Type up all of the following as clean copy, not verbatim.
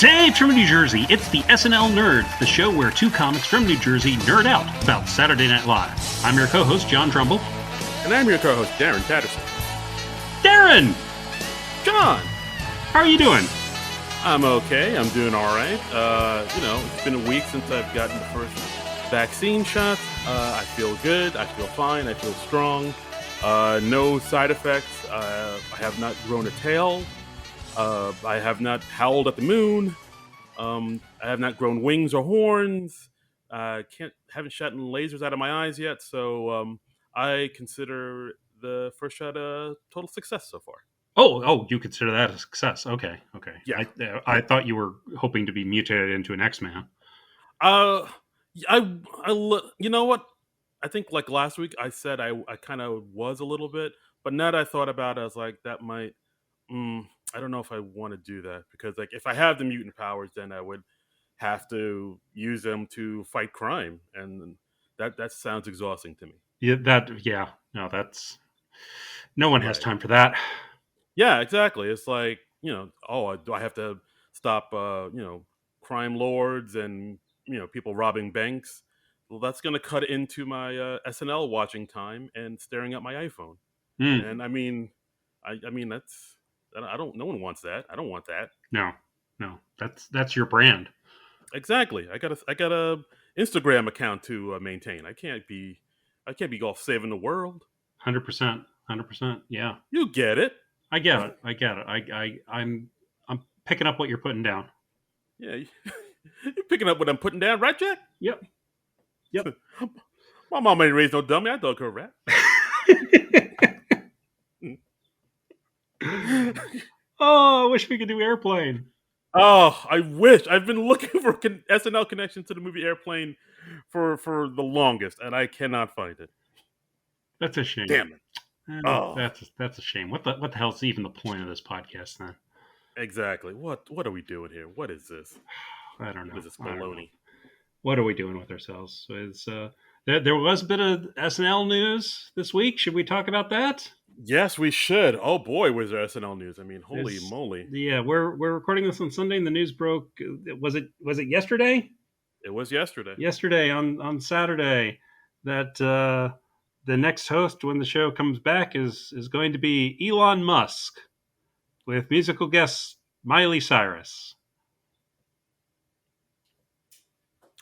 Dave from New Jersey, it's the SNL Nerds, the show where two comics from New Jersey nerd out about Saturday Night Live. I'm your co-host, John Trumbull. And I'm your co-host, Darren Patterson. Darren! John! How are you doing? I'm okay. I'm doing all right. It's been a week since I've gotten the first vaccine shot. I feel good. I feel fine. I feel strong. No side effects. I have not grown a tail. I have not howled at the moon. I have not grown wings or horns. Haven't shot any lasers out of my eyes yet. So I consider the first shot a total success so far. Oh, you consider that a success? Okay. Yeah. I thought you were hoping to be mutated into an X-Man. You know what? I think like last week I said I kind of was a little bit, but now that I thought about it, I was like, that might. I don't know if I want to do that because, like, if I have the mutant powers, then I would have to use them to fight crime, and that sounds exhausting to me. That's no one has time for that. Yeah, exactly. It's like, do I have to stop, crime lords and people robbing banks? Well, that's going to cut into my SNL watching time and staring at my iPhone. And I mean, that's. I don't. No one wants that. I don't want that. No. That's your brand. Exactly. I got a Instagram account to maintain. I can't be all saving the world. 100%. Yeah. You get it. I get it. I'm picking up what you're putting down. Yeah, you're picking up what I'm putting down, right, Jack? Yep. My mom ain't raised no dummy. I dug her rat. Oh, I wish we could do Airplane. Oh, I wish. I've been looking for SNL connection to the movie Airplane for the longest, and I cannot find it. That's a shame. Damn it. Oh, that's a shame. What the hell's even the point of this podcast then? Exactly. What are we doing here? What is this? I don't know. What is this baloney? What are we doing with ourselves? There was a bit of SNL news this week. Should we talk about that? Yes, we should. Oh boy, was there SNL news? I mean, holy moly! Yeah, we're recording this on Sunday, and the news broke. Was it yesterday? It was yesterday. Yesterday on Saturday that the next host when the show comes back is going to be Elon Musk with musical guest Miley Cyrus.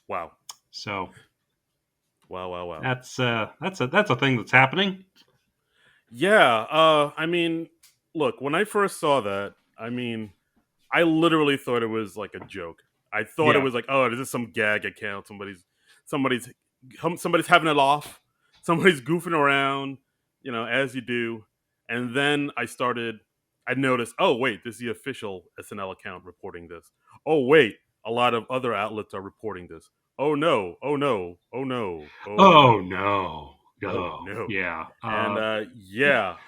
Wow. So. Wow. That's a thing that's happening. Yeah. I mean, look, when I first saw that, I mean, I literally thought it was like a joke. I thought it was like, oh, this is some gag account. Somebody's having it off. Somebody's goofing around, as you do. And then I noticed, oh, wait, this is the official SNL account reporting this. Oh, wait, a lot of other outlets are reporting this. Oh, no. Yeah. And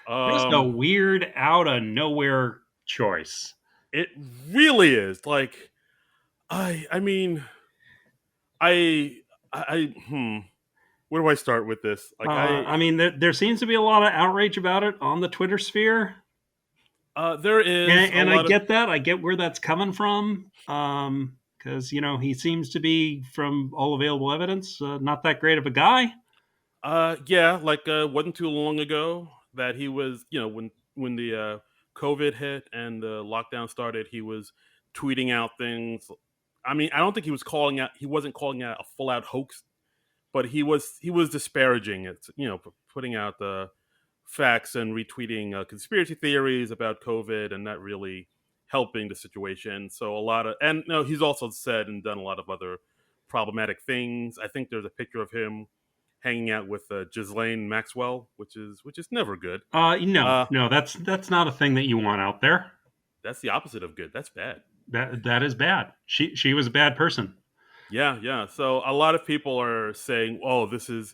it's a weird out of nowhere choice. It really is. Like, I mean, where do I start with this? Like, I mean, there seems to be a lot of outrage about it on the Twitter sphere. There is, and I get that. I get where that's coming from. Because he seems to be, from all available evidence, not that great of a guy. Wasn't too long ago that he was, when the COVID hit and the lockdown started, he was tweeting out things. I mean, I don't think he wasn't calling out a full out hoax, but he was disparaging it, putting out the facts and retweeting conspiracy theories about COVID and not really helping the situation. So he's also said and done a lot of other problematic things. I think there's a picture of him hanging out with Ghislaine Maxwell, which is never good. No, that's not a thing that you want out there. That's the opposite of good. That's bad. That is bad. She was a bad person. Yeah. So a lot of people are saying, "Oh, this is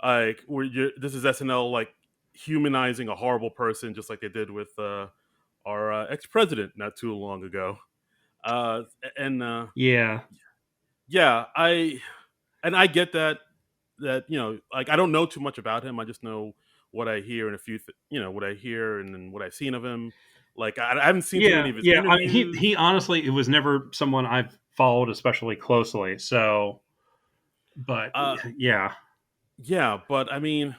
this is SNL like humanizing a horrible person, just like they did with our ex-president not too long ago." I get that I don't know too much about him. I just know what I hear and what I hear and then what I've seen of him. Like I haven't seen too many Yeah, of his yeah. I mean, interviews. he honestly, it was never someone I've followed especially closely. So, but Uh, yeah, yeah, but I mean,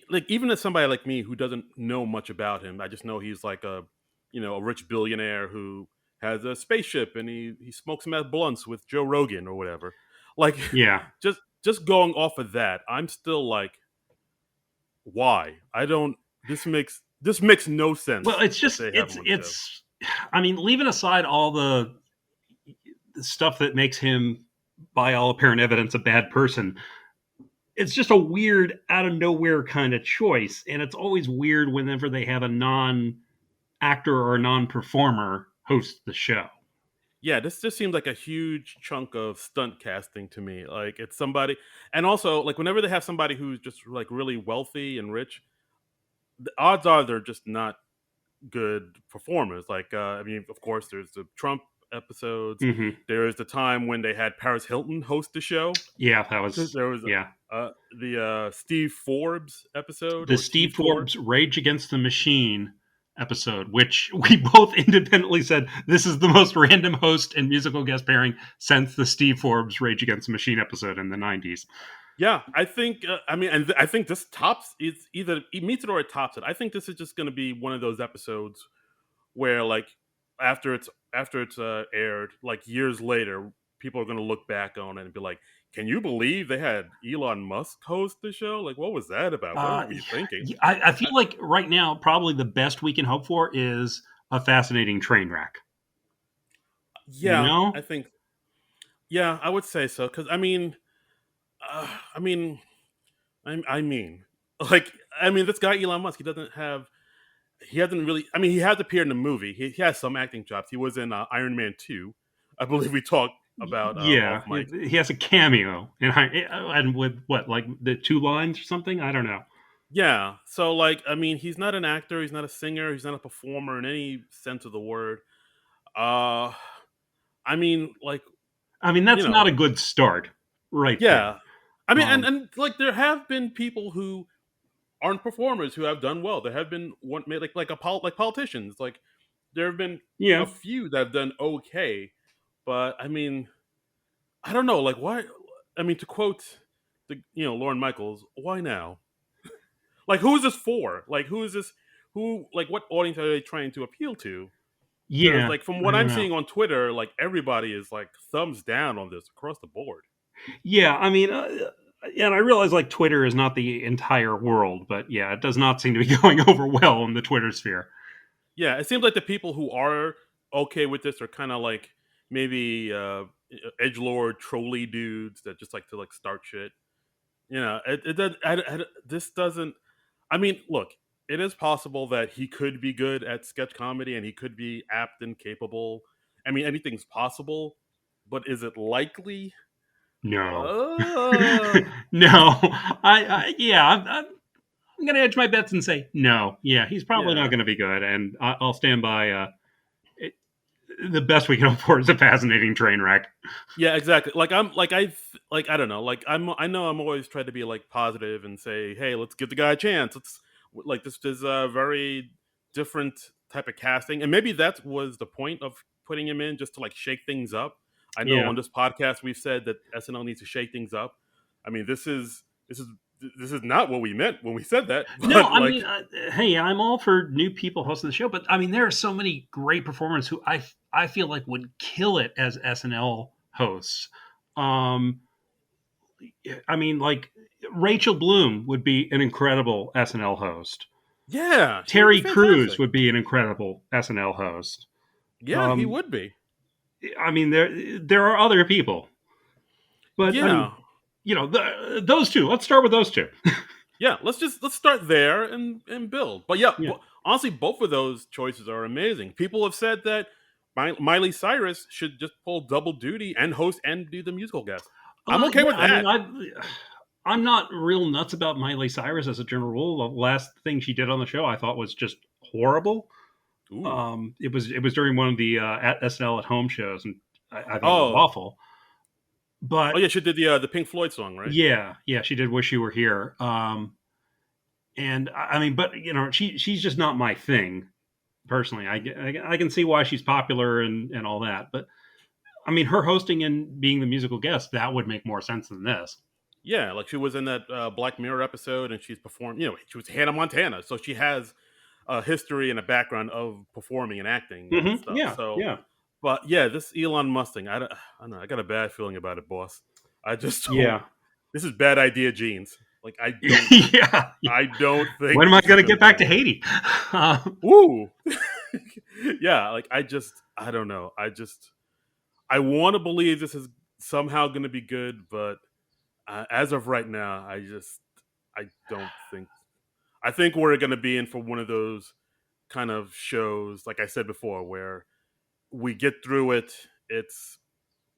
like even as somebody like me who doesn't know much about him, I just know he's like a a rich billionaire who has a spaceship and he smokes meth blunts with Joe Rogan or whatever. Like yeah. just going off of that, I'm still like, why? I don't. This makes no Well, sense it's that just they have him on the show. I mean, leaving aside all the stuff that makes him, by all apparent evidence, a bad person. It's just a weird, out of nowhere kind of choice, and it's always weird whenever they have a non actor or non performer host the show. Yeah, this just seems like a huge chunk of stunt casting to me. Like it's somebody, and also like whenever they have somebody who's just like really wealthy and rich, the odds are they're just not good performers. Like, I mean, of course, there's the Trump episodes. Hmm. There is the time when they had Paris Hilton host the show. Yeah, that was There was yeah. the Steve Forbes episode The or Steve Steve Tour. Forbes Rage Against the Machine episode, which we both independently said this is the most random host and musical guest pairing since the Steve Forbes Rage Against the Machine episode in the 90s. Yeah, I think. I mean, and I think this tops. It's either it meets it or it tops it. I think this is just going to be one of those episodes where, like, after it's aired, like years later, people are going to look back on it and be like, "Can you believe they had Elon Musk host the show? Like, what was that about? What Uh, were we thinking?" I feel like right now, probably the best we can hope for is a fascinating train wreck. You Yeah, I know? think. Yeah, I would say so. Because I mean, I mean, like, I mean, this guy Elon Musk, he doesn't have. He hasn't really. I mean, he has appeared in a movie. He has some acting chops. He was in Iron Man 2. I believe we talked about off Yeah, mic. he has a cameo, and with what, like the two lines or something? I don't know. Yeah. So, like, I mean, he's not an actor. He's not a singer. He's not a performer in any sense of the word. Uh, I mean, like, I mean, you that's not know, a good start, right there. yeah. I mean, and Um, and like, there have been people who aren't performers who have done well. There have been one like politicians. Like, there have been a yeah, few that have done okay, but I mean, I don't know. Like, why? I mean, to quote the Lauren Michaels, why now? Like, who is this for? Like, who is this? Who like what audience are they trying to appeal to? Because yeah, like from I what don't I'm know. seeing on Twitter, like everybody is like thumbs down on this across the board. Yeah, I mean, and I realize like Twitter is not the entire world, but yeah, it does not seem to be going over well in the Twitter sphere. Yeah, it seems like the people who are okay with this are kind of like maybe edge lord trolley dudes that just like to like start shit. This doesn't. I mean, look, it is possible that he could be good at sketch comedy and he could be apt and capable. I mean, anything's possible, but is it likely? No, Uh, no, yeah, I'm gonna edge my bets and say no. Yeah, he's probably not yeah. going to be good, and I'll stand by. It, the best we can hope for is a fascinating train wreck. Yeah, exactly. Like I don't know. Like I know I'm always trying to be like positive and say, hey, let's give the guy a chance. Let's like this is a very different type of casting, and maybe that was the point of putting him in just to like shake things up. I know Yeah. on this podcast we've said that SNL needs to shake things up. I mean, this is not what we meant when we said that, No, but I like mean, hey, I'm all for new people hosting the show, but I mean, there are so many great performers who I feel like would kill it as SNL hosts. Um, I mean, like Rachel Bloom would be an incredible SNL host. yeah, he would be Terry Crews fantastic. would be an incredible SNL host. Yeah, he Um, would be. I mean, there are other people, but I mean, Yeah. those two. Let's start with those two. Yeah, let's start there and build. But yeah, Yeah. honestly, both of those choices are amazing. People have said that Miley Cyrus should just pull double duty and host and do the musical guest. I'm okay Yeah. with I mean, that. I'm not real nuts about Miley Cyrus as a general rule. The last thing she did on the show, I thought was just horrible. Ooh. It was during one of the at SNL at home shows, and I thought it was Oh. awful. Oh But yeah, she did the Pink Floyd song, right? yeah, yeah, she did "Wish You Were Here," and I mean, but she's just not my thing. personally. I can see why she's popular and all that, but I mean, her hosting and being the musical guest, that would make more sense than this. Yeah, like she was in that Black Mirror episode, and she's performed. You know, she was Hannah Montana, so she has a history and a background of performing and acting and stuff. Yeah, So, yeah, but yeah, this Elon Mustang, I don't know. I got a bad feeling about it, boss. I just don't. yeah, This is bad idea genes. Like yeah. I don't think When am I this is going to going to get be back to good. Haiti? Ooh, yeah. Like I don't know. I want to believe this is somehow going to be good, but as of right now, I don't think. I think we're going to be in for one of those kind of shows, like I said before, where we get through it. It's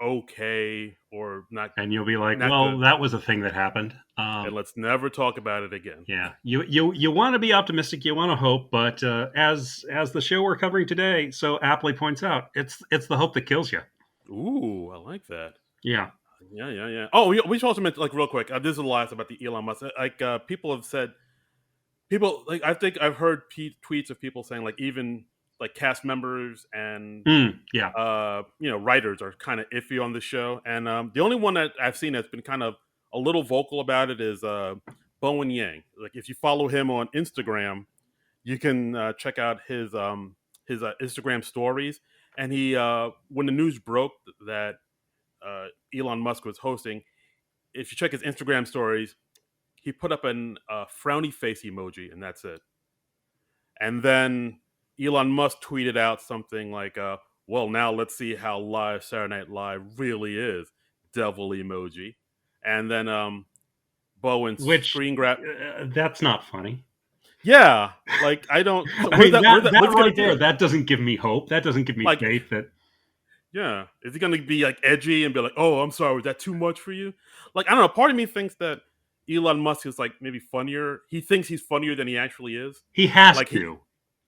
okay or And you'll be like, not well, good, that was a thing that happened. and let's never talk about it again. Yeah, you want to be optimistic, you want to hope, but as the show we're covering today so aptly points out, it's the hope that kills you. Ooh, I like that. Yeah. Yeah, yeah, yeah. Oh, we should also mention, like, real quick. This is the last about the Elon Musk. Like, people have said, people like I think I've heard tweets of people saying, like, even like cast members and Yeah. writers are kind of iffy on the show. And the only one that I've seen that's been kind of a little vocal about it is Bowen Yang. Like, if you follow him on Instagram, you can check out his Instagram stories. And he when the news broke that Elon Musk was hosting, if you check his Instagram stories, he put up an frowny face emoji, and that's it. And then Elon Musk tweeted out something like, "Well, now let's see how live Saturday Night Live really is." Devil emoji, and then Bowen Which screen grab. that's not funny. Yeah, like I don't. So I mean, that where's it gonna right there, be? that doesn't give me hope. That doesn't give me Like, faith that. yeah, is he gonna be like edgy and be like, "Oh, I'm sorry, was that too much for you?" Like, I don't know. Part of me thinks that Elon Musk is like maybe funnier. He thinks he's funnier than he actually is. He has Like he to.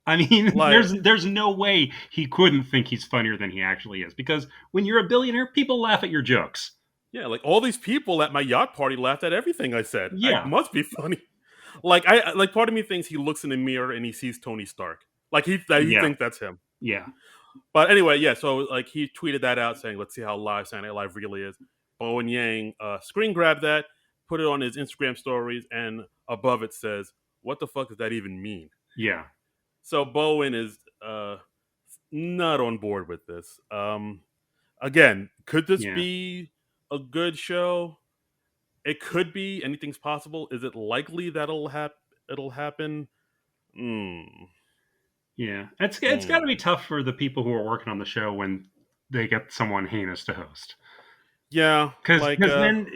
I mean, like there's no way he couldn't think he's funnier than he actually is, because when you're a billionaire, people laugh at your jokes. yeah, like all these people at my yacht party laughed at everything I said. I Yeah, must be funny. Like part of me thinks he looks in the mirror and he sees Tony Stark. Like he yeah, thinks that's him. yeah, But anyway, yeah. So like he tweeted that out saying, "Let's see how live Saturday Night Live really is." Bowen Yang screen grabbed that, put it on his Instagram stories, and above it says, "What the fuck does that even mean?" yeah, So Bowen is not on board with this. Again, could this yeah, be a good show? It could be. Anything's possible. Is it likely that it'll happen? Hmm. yeah. It's got to be Hmm. tough for the people who are working on the show when they get someone heinous to host. Yeah, like Because then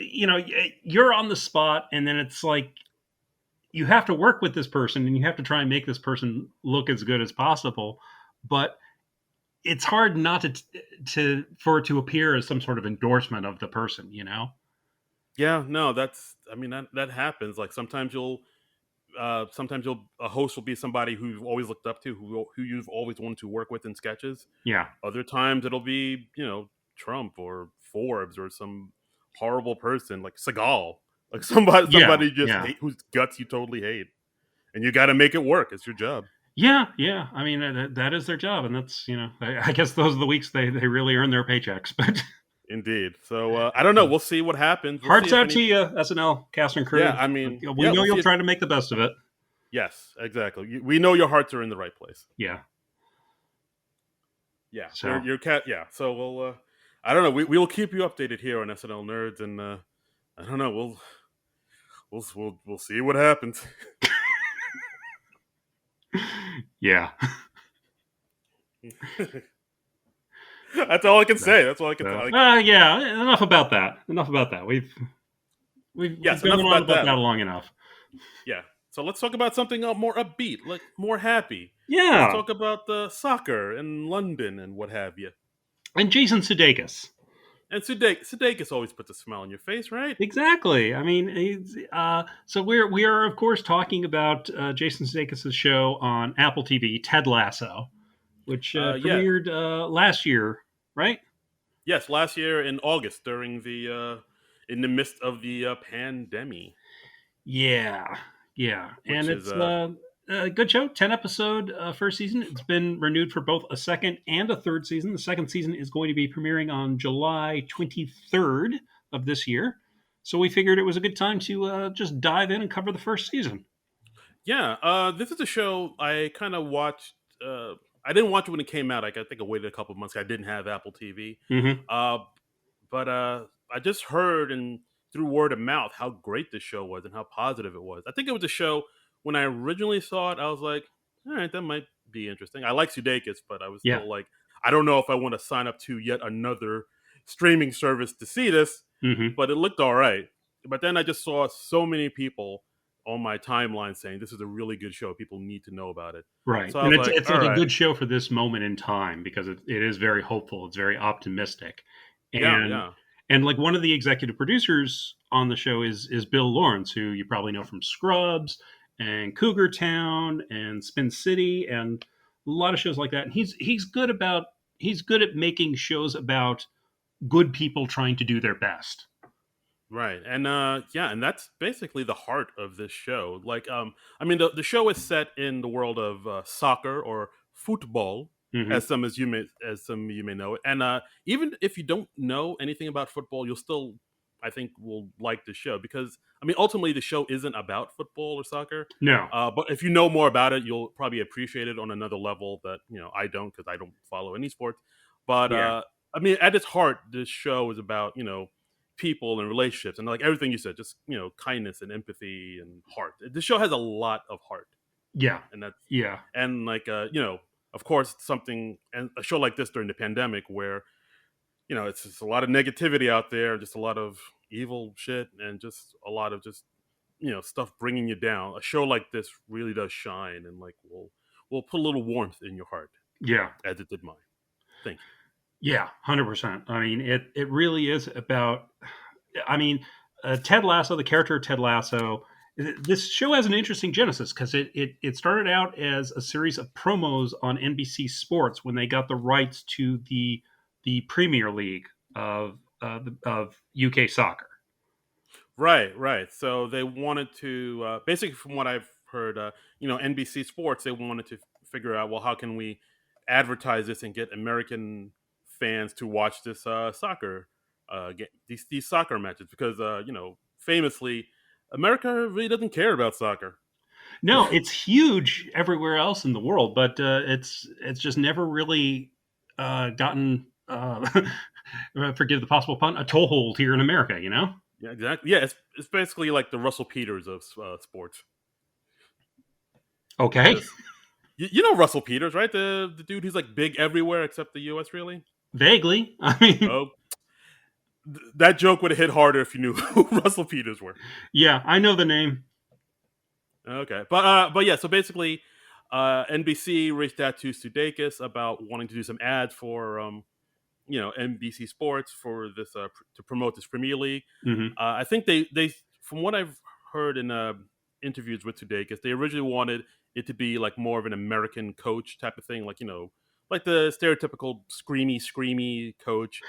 you're on the spot, and then it's like you have to work with this person, and you have to try and make this person look as good as possible, but it's hard not to for it to appear as some sort of endorsement of the person, you know? yeah, no, that's I mean that happens. Like sometimes you'll a host will be somebody who you've always looked up to, who you've always wanted to work with in sketches. Yeah, Other times it'll be, Trump or Forbes or some horrible person like Seagal. Like yeah, somebody just yeah, hate whose guts you totally hate. And you gotta make it work. It's your job. yeah, yeah. I mean, that is their job, and that's I guess those are the weeks they really earn their paychecks. But Indeed. So I don't know. We'll see what happens. We'll see hearts if out to any. you, SNL cast and Yeah, crew. I mean, We yeah, know we'll you'll see if. try to make the best of it. Yes, exactly. We know your hearts are in the right place. Yeah. Yeah, So your cat. Yeah. So we'll. I don't know. We will keep you updated here on SNL Nerds, and I don't know. We'll see what happens. yeah. That's all I can say. That's all I can say. So, Like, yeah. Enough about that. Enough about that. We've yes, enough gone on about about that. that long enough. Yeah. So let's talk about something more upbeat, like more happy. Let's Yeah. talk about soccer in London and what have you. And Jason Sudeikis. And Sudeikis always puts a smile on your face, right? Exactly. I mean, so we are of course talking about Jason Sudeikis' show on Apple TV, Ted Lasso, which Yeah. premiered last year, right? Yes, last year in August during the in the midst of the pandemic, Yeah, yeah, and which is it's Good show. 10 episode first season. It's been renewed for both a second and a third season. The second season is going to be premiering on July 23rd of this year. So we figured it was a good time to just dive in and cover the first season. Yeah, this is a show I kind of watched. I didn't watch it when it came out. Like, I think I waited a couple of months. I didn't have Apple TV. Mm-hmm. Uh, but I just heard and through word of mouth how great this show was and how positive it was. I think it was a show when I originally saw it. I was like, all right, that might be interesting. I like Sudeikis, but I was Yeah. still like, I don't know if I want to sign up to yet another streaming service to see this. Mm-hmm. But it looked all right. But then I just saw so many people on my timeline saying this is a really good show. People need to know about it. Right. So I And was it's like, it's all like a right, good show for this moment in time because it is very hopeful. It's very optimistic. yeah, And yeah. and like one of the executive producers on the show is Bill Lawrence, who you probably know from Scrubs and Cougar Town and Spin City and a lot of shows like that. And he's good at making shows about good people trying to do their best. Right. And yeah, and that's basically the heart of this show. Like I mean the show is set in the world of soccer or football Hmm. as some of you may know it. And even if you don't know anything about football, you'll still I think will like the show because I mean ultimately the show isn't about football or soccer. No. But if you know more about it, you'll probably appreciate it on another level that, I don't because I don't follow any sports. But Yeah. I mean at its heart this show is about, people and relationships and like everything you said, just kindness and empathy and heart. The show has a lot of heart, Yeah. and that's Yeah. and like of course something and a show like this during the pandemic where it's just a lot of negativity out there, just a lot of evil shit, and just a lot of just stuff bringing you down. A show like this really does shine and like will put a little warmth in your heart Yeah. as it did mine. Thank you. Yeah, 100%. I mean, it really is about. I mean, Ted Lasso, the character of Ted Lasso. This show has an interesting genesis because it started out as a series of promos on NBC Sports when they got the rights to the Premier League of UK soccer. Right, right. So they wanted to basically, from what I've heard, NBC Sports, they wanted to figure out, well, how can we advertise this and get American fans to watch this soccer get these soccer matches because famously, America really doesn't care about soccer. No, it's huge everywhere else in the world, but it's just never really gotten. Forgive the possible pun, a toehold here in America. You know. Yeah, exactly. Yeah, it's basically like the Russell Peters of sports. Okay. Just you know Russell Peters, right? The dude who's like big everywhere except the U.S. Really. Vaguely. I mean, Oh, that joke would have hit harder if you knew who Russell Peters were. yeah, I know the name. Okay, but yeah. So basically, NBC reached out to Sudeikis about wanting to do some ads for NBC Sports for this to promote this Premier League. Hmm. I think they from what I've heard in interviews with Sudeikis, they originally wanted it to be like more of an American coach type of thing, like like the stereotypical screamy coach.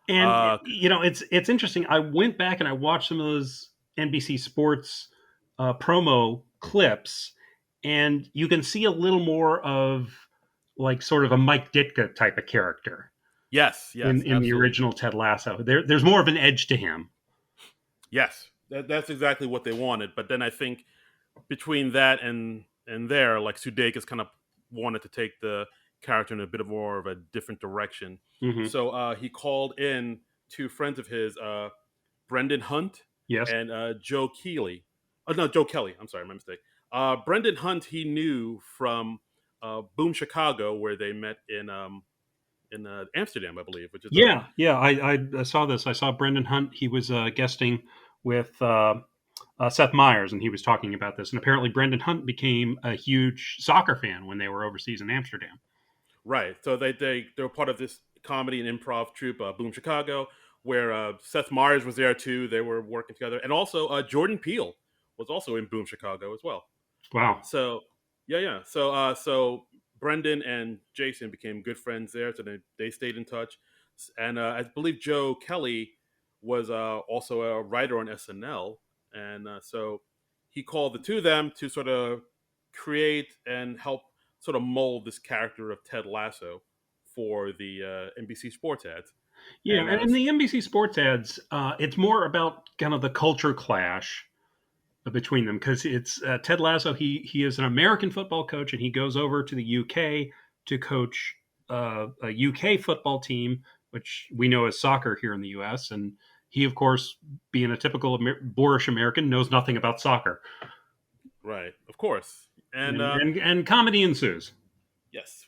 And Uh, it's interesting. I went back and I watched some of those NBC Sports promo clips, and you can see a little more of like sort of a Mike Ditka type of character yes, yes, in the absolutely. original Ted Lasso. There's more of an edge to him. Yes, that's exactly what they wanted. But then I think between that and there, like Sudeikis kind of wanted to take the character in a bit more of a different direction. Hmm. So he called in two friends of his, Brendan Hunt Yes. and Joe Keeley. Oh no, Joe Kelly. I'm sorry, my mistake. Brendan Hunt he knew from Boom Chicago, where they met in Amsterdam, I believe, which is Yeah, yeah. I saw this. I saw Brendan Hunt. He was guesting with Seth Meyers, and he was talking about this. And apparently, Brendan Hunt became a huge soccer fan when they were overseas in Amsterdam. right. So they were part of this comedy and improv troupe, Boom Chicago, where Seth Meyers was there too. They were working together, and also Jordan Peele was also in Boom Chicago as well. Wow. So yeah, yeah. So Brendan and Jason became good friends there. So they stayed in touch, and I believe Joe Kelly was also a writer on SNL, and so he called the two of them to sort of create and help sort of mold this character of Ted Lasso for the NBC sports ads. Yeah, And and in the NBC sports ads, it's more about kind of the culture clash between them because it's Ted Lasso. He is an American football coach, and he goes over to the UK to coach a UK football team, which we know as soccer here in the US. And he, of course, being a typical boorish American, knows nothing about soccer, right, of course, and and comedy ensues. yes,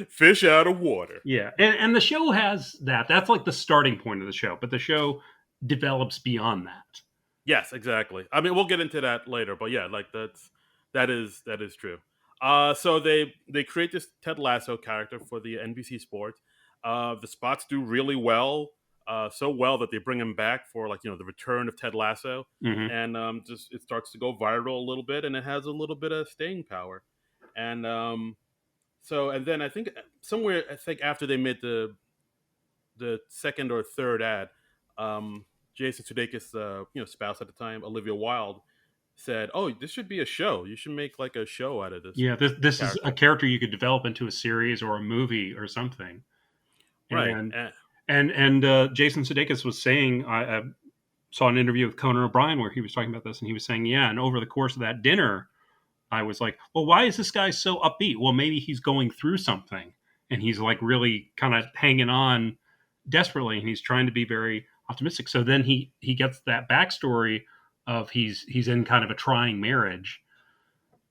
fish out of water. Yeah, and the show has that. That's like the starting point of the show, but the show develops beyond that. Yes, exactly. I mean, we'll get into that later, but yeah, like that is true. So they create this Ted Lasso character for the NBC Sports. The spots do really well, so well that they bring him back for like the return of Ted Lasso, Hmm. and just it starts to go viral a little bit, and it has a little bit of staying power, and so and then I think somewhere I think after they made the second or third ad, Jason Sudeikis, spouse at the time, Olivia Wilde, said, "Oh, this should be a show. You should make like a show out of this Yeah, this is a character." character you could develop into a series or a movie or something. Right. And Jason Sudeikis was saying, I saw an interview with Conan O'Brien where he was talking about this, and he was saying, yeah, and over the course of that dinner, I was like, well, why is this guy so upbeat? Well, maybe he's going through something, and he's like really kind of hanging on desperately, and he's trying to be very optimistic. So then he gets that backstory of he's in kind of a trying marriage,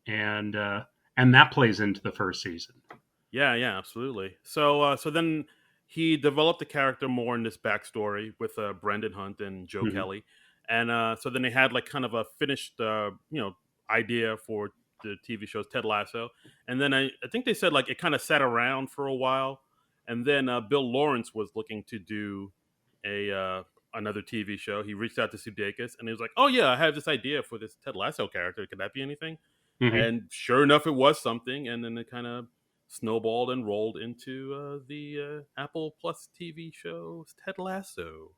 and that plays into the first season. Yeah, yeah, absolutely. So then he developed the character more in this backstory with Brendan Hunt and Joe Hmm. Kelly, and so then they had like kind of a finished, idea for the TV show's Ted Lasso, and then I think they said like it kind of sat around for a while, and then Bill Lawrence was looking to do a another TV show. He reached out to Sudeikis, and he was like, "Oh yeah, I have this idea for this Ted Lasso character. Could that be anything?" Hmm. And sure enough, it was something, and then it kind of snowballed and rolled into the Apple Plus TV show Ted Lasso.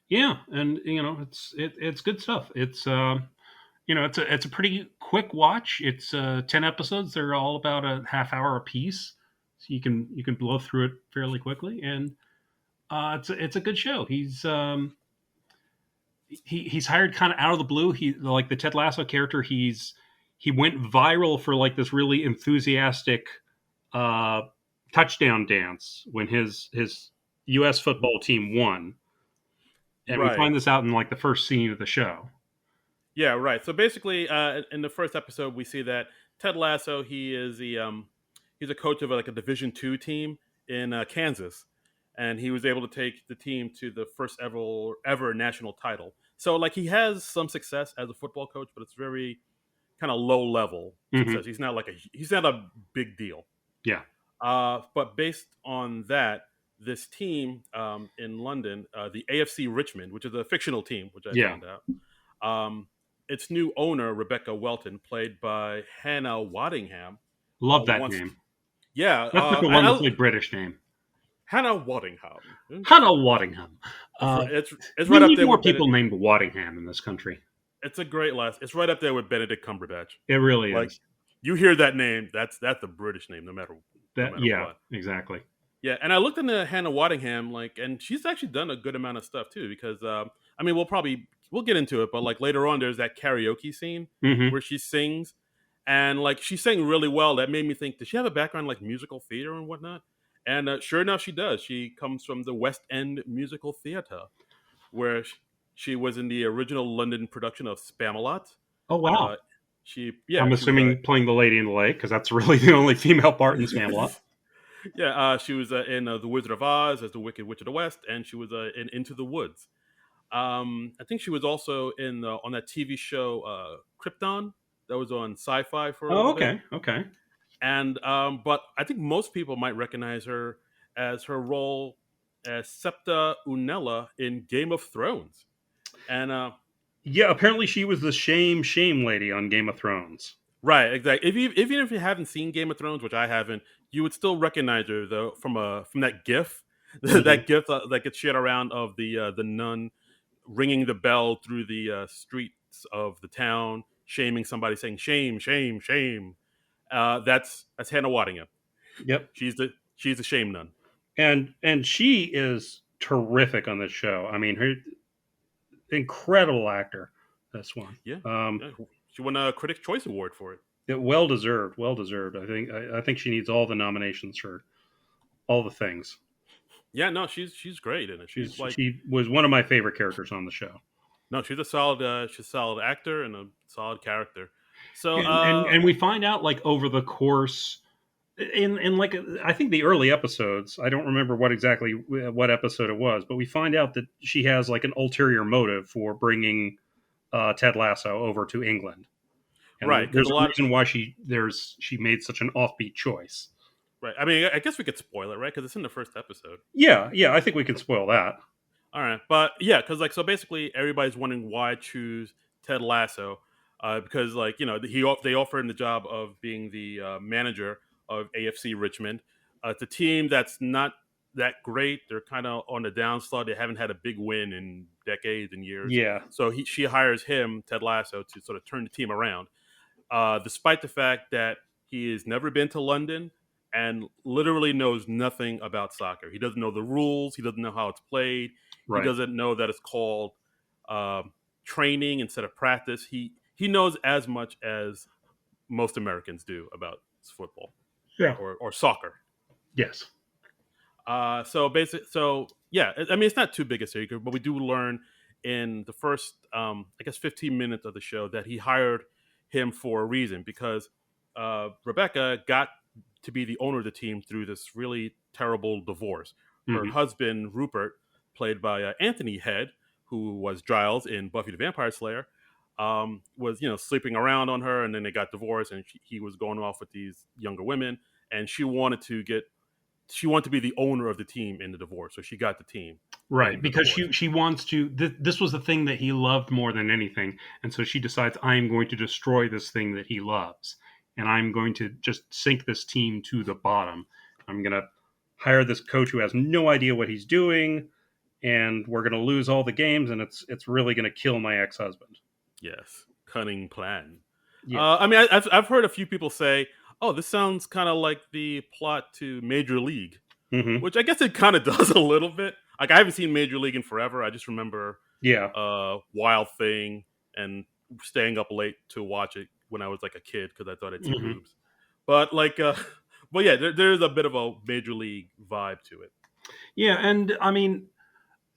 Yeah, and it's good stuff. It's it's a pretty quick watch. It's 10 episodes. They're all about a half hour a piece, so you can blow through it fairly quickly. And it's a good show. He's hired kind of out of the blue. He like the Ted Lasso character. He went viral for like this really enthusiastic uh, touchdown dance when his U.S. football team won, and we Right. find this out in like the first scene of the show. Yeah. Right. So basically, in the first episode, we see that Ted Lasso he's a coach of like a Division II team in Kansas, and he was able to take the team to the first ever national title. So like he has some success as a football coach, but it's very kind of low level Hmm. success. He's not a big deal. Yeah, But based on that, this team in London, the AFC Richmond, which is a fictional team, which I yeah, found out, um, its new owner Rebecca Welton, played by Hannah Waddingham, love that wants. name. Yeah, That's like a wonderfully British name. Hannah Waddingham. Hannah Waddingham. It's We right up need there more with people Benedict. named Waddingham in this country. It's a great last. It's right up there with Benedict Cumberbatch. It really Like is. you hear that name, that's a British name, no That matter yeah, what. exactly. Yeah, and I looked into Hannah Waddingham, like, and she's actually done a good amount of stuff too. Because I mean, we'll get into it, but like later on, there's that karaoke scene Hmm. where she sings, and like she sang really well. That made me think, does she have a background in, like musical theater and whatnot? And sure enough, she does. She comes from the West End Musical Theatre, where she was in the original London production of Spamalot. Oh wow. Uh, I'm she was assuming playing the Lady in the Lake because that's really the only female part in Spamalot. yeah, she was in The Wizard of Oz as the Wicked Witch of the West, and she was in Into the Woods. I think she was also in on that TV show Krypton that was on Sci-Fi for a Oh, little bit. okay, okay. And but I think most people might recognize her as her role as Septa Unella in Game of Thrones. And Yeah, apparently she was the shame lady on Game of Thrones. right, exactly. Even if you haven't seen Game of Thrones, which I haven't, you would still recognize her though from that GIF, Hmm. that GIF that gets shared around of the nun ringing the bell through the streets of the town shaming somebody, saying shame, shame, shame. That's Hannah Waddingham. Yep. She's the shame nun. And she is terrific on this show. I mean, her incredible actor. This one, Yeah, um, yeah. She won a Critics' Choice Award for it. well deserved. Well deserved. I think she needs all the nominations for all the things. Yeah, no, she's great in it. She's like She was one of my favorite characters on the show. no, she's a solid actor and a solid character. So And we find out like over the course in like I think the early episodes. I don't remember what episode it was, but we find out that she has like an ulterior motive for bringing Ted Lasso over to England, and right, because there's a a lot reason why she made such an offbeat choice. right. I mean, I guess we could spoil it, right? Because it's in the first episode. Yeah, I think we can spoil that. All right, but yeah, because like so basically everybody's wondering why I choose Ted Lasso, because like they offer him the job of being the manager of AFC Richmond. It's a team that's not that great. They're kind of on the downslide. They haven't had a big win in decades and years. Yeah, So she hires him, Ted Lasso, to sort of turn the team around. Despite the fact that he has never been to London and literally knows nothing about soccer. He doesn't know the rules. He doesn't know how it's played. He right. doesn't know that it's called um, training instead of practice. He knows as much as most Americans do about football Yeah. or soccer. Yes. So yeah, I mean it's not too big a secret, but we do learn in the first, I guess, 15 minutes of the show that he hired him for a reason because Rebecca got to be the owner of the team through this really terrible divorce. Her Hmm. husband Rupert, played by Anthony Head, who was Giles in Buffy the Vampire Slayer, was sleeping around on her, and then they got divorced, and he was going off with these younger women, and she wanted to be the owner of the team in the divorce, so she got the team Right, in the because divorce. she wants to. This was the thing that he loved more than anything, and so she decides I am going to destroy this thing that he loves, and I'm going to just sink this team to the bottom. I'm going to hire this coach who has no idea what he's doing, and we're going to lose all the games, and it's really going to kill my ex husband. Yes, cunning plan. Yeah. I mean, I've heard a few people say, "Oh, this sounds kind of like the plot to Major League," Hmm. which I guess it kind of does a little bit. Like I haven't seen Major League in forever. I just remember Yeah. Wild Thing and staying up late to watch it when I was like a kid because I thought I'd see Hmm. boobs. But like, but yeah, there's a bit of a Major League vibe to it. Yeah, and I mean,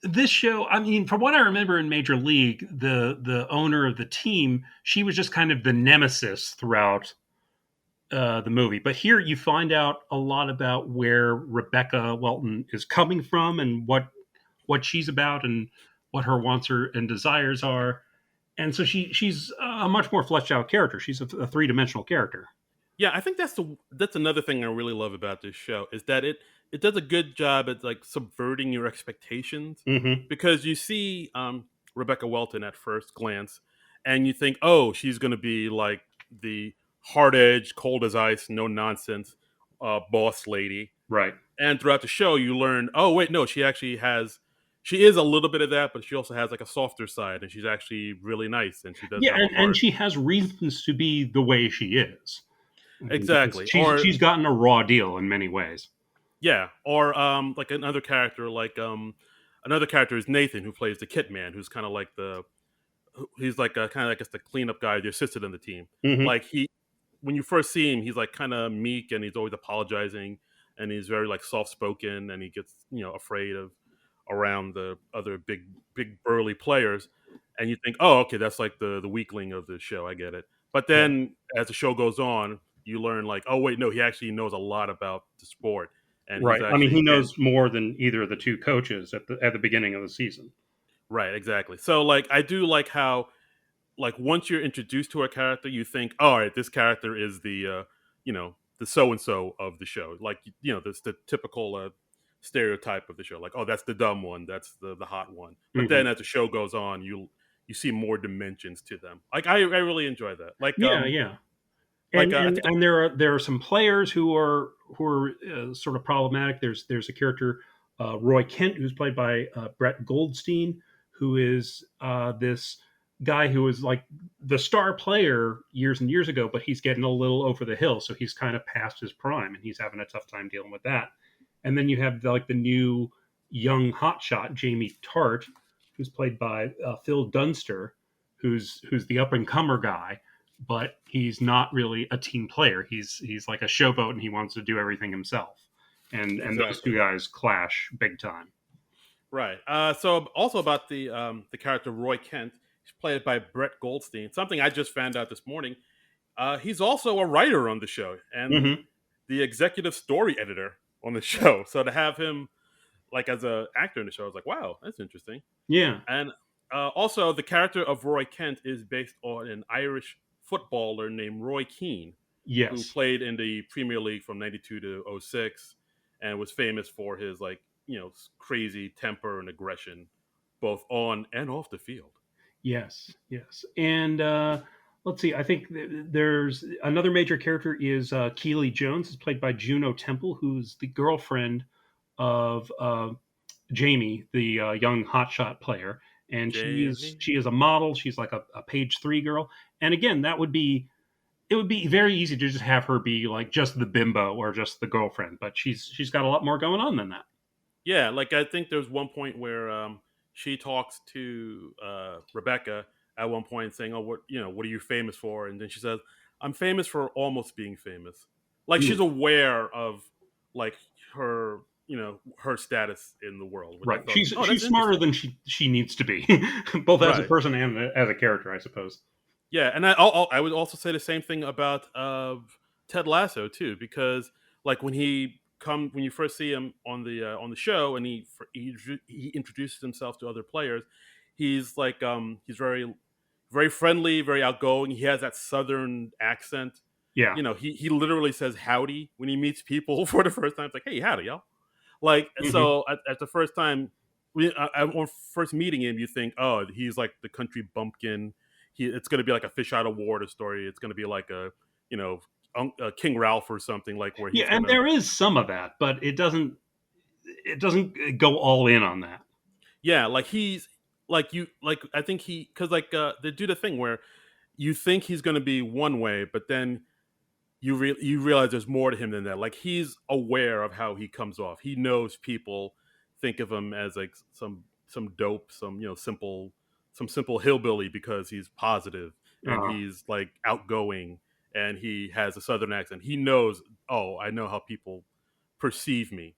this show, I mean, from what I remember in Major League, the owner of the team, she was just kind of the nemesis throughout the movie. But here you find out a lot about where Rebecca Welton is coming from and what she's about and what her wants and desires are. And so she's a much more fleshed out character. She's a three-dimensional character. Yeah, I think that's another thing I really love about this show is that it does a good job at like subverting your expectations Hmm. because you see Rebecca Welton at first glance and you think, oh, she's going to be like the hard edged, cold as ice, no nonsense boss lady. Right. And throughout the show, you learn, oh wait, no, she is a little bit of that, but she also has like a softer side, and she's actually really nice, and she doesn't Yeah, have a and hard she has reasons to be the way she is. I mean, because exactly. Or she's gotten a raw deal in many ways. yeah, or like another character is Nathan who plays the Kit Man, who's kind of like he's like kind of like the cleanup guy, the assistant on the team. Hmm. Like when you first see him, he's like kind of meek and he's always apologizing and he's very like soft spoken and he gets afraid of around the other big burly players, and you think, oh, okay, that's like the weakling of the show. I get it. But Yeah. then as the show goes on, you learn like, oh wait, no, he actually knows a lot about the sport and he's Right. I mean, actually he getting knows more than either of the two coaches at the beginning of the season. right exactly. So like I do like how like once you're introduced to a character, you think, oh, all right, this character is the so and so of the show. Like this the typical stereotype of the show. Like, oh, that's the dumb one, that's the hot one. But Hmm. then as the show goes on, you see more dimensions to them. Like I really enjoy that. Yeah, yeah. Like I think And there are some players who are sort of problematic. There's a character, Roy Kent, who's played by Brett Goldstein, who is this. guy who was like the star player years and years ago, but he's getting a little over the hill, so he's kind of past his prime, and he's having a tough time dealing with that. And then you have like the new young hotshot Jamie Tart, who's played by Phil Dunster, who's the up and comer guy, but he's not really a team player. He's like a showboat, and he wants to do everything himself. And those Exactly. two guys clash big time. Right. So also about the character Roy Kent, he's played by Brett Goldstein. Something I just found out this morning. He's also a writer on the show and Mm-hmm. the executive story editor on the show. So to have him like as a actor in the show, I was like, wow, that's interesting. Yeah. And also, the character of Roy Kent is based on an Irish footballer named Roy Keane, who Yes. played in the Premier League from '92 to '06, and was famous for his crazy temper and aggression, both on and off the field. Yes, yes. And let's see. I think there's another major character is Keely Jones, is played by Juno Temple, who's the girlfriend of Jamie, the young hotshot player. And Jamie. she is a model. She's like a page three girl. And again, it would be very easy to just have her be like just the bimbo or just the girlfriend, but she's got a lot more going on than that. Yeah, like I think there's one point where she talks to Rebecca at one point, saying, "Oh, what are you famous for?" And then she says, "I'm famous for almost being famous." Like Yeah, she's aware of like her status in the world, which I right. thought, oh, that's She's smarter interesting. than she needs to be, both as a Right. person and as a character, I suppose. Yeah, and I would also say the same thing about Ted Lasso too, because like when you first see him on the show, and he introduces himself to other players, he's very friendly, very outgoing. He has that southern accent. Yeah. He literally says howdy when he meets people for the first time. It's like, hey, howdy, y'all. Like, Hmm. so at the first time, on first meeting him, you think, oh, he's like the country bumpkin. It's going to be like a fish out of water story. It's going to be like you know, a King Ralph or something, like where Yeah, he's and gonna, there is some of that, but it doesn't go all in on that. yeah, like he's like you, like I think because like they do the thing where you think he's going to be one way, but then you realize there's more to him than that. Like he's aware of how he comes off. He knows people think of him as like some dope, some simple hillbilly because he's positive and Uh, he's like outgoing and he has a southern accent. He knows, oh, I know how people perceive me,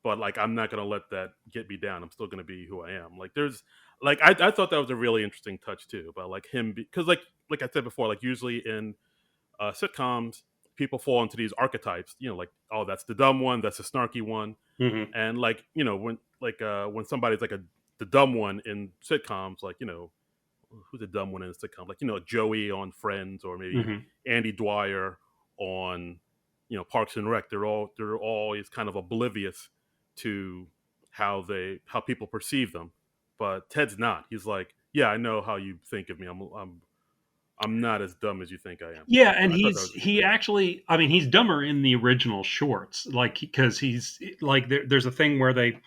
but like I'm not gonna let that get me down. I'm still gonna be who I am. Like there's like I thought that was a really interesting touch too about like him because like I said before, like usually in sitcoms, people fall into these archetypes. Like, oh, that's the dumb one, that's the snarky one, hmm. and like when somebody's like the dumb one in sitcoms, like who's the dumb one in a sitcom, like Joey on Friends, or maybe Hmm. Andy Dwyer on Parks and Rec. They're always kind of oblivious to how people perceive them. But Ted's not. He's like, yeah, I know how you think of me. I'm not as dumb as you think I am. Yeah, So and I thought that was he interesting. actually, I mean, he's dumber in the original shorts, like because he's like there's a thing where they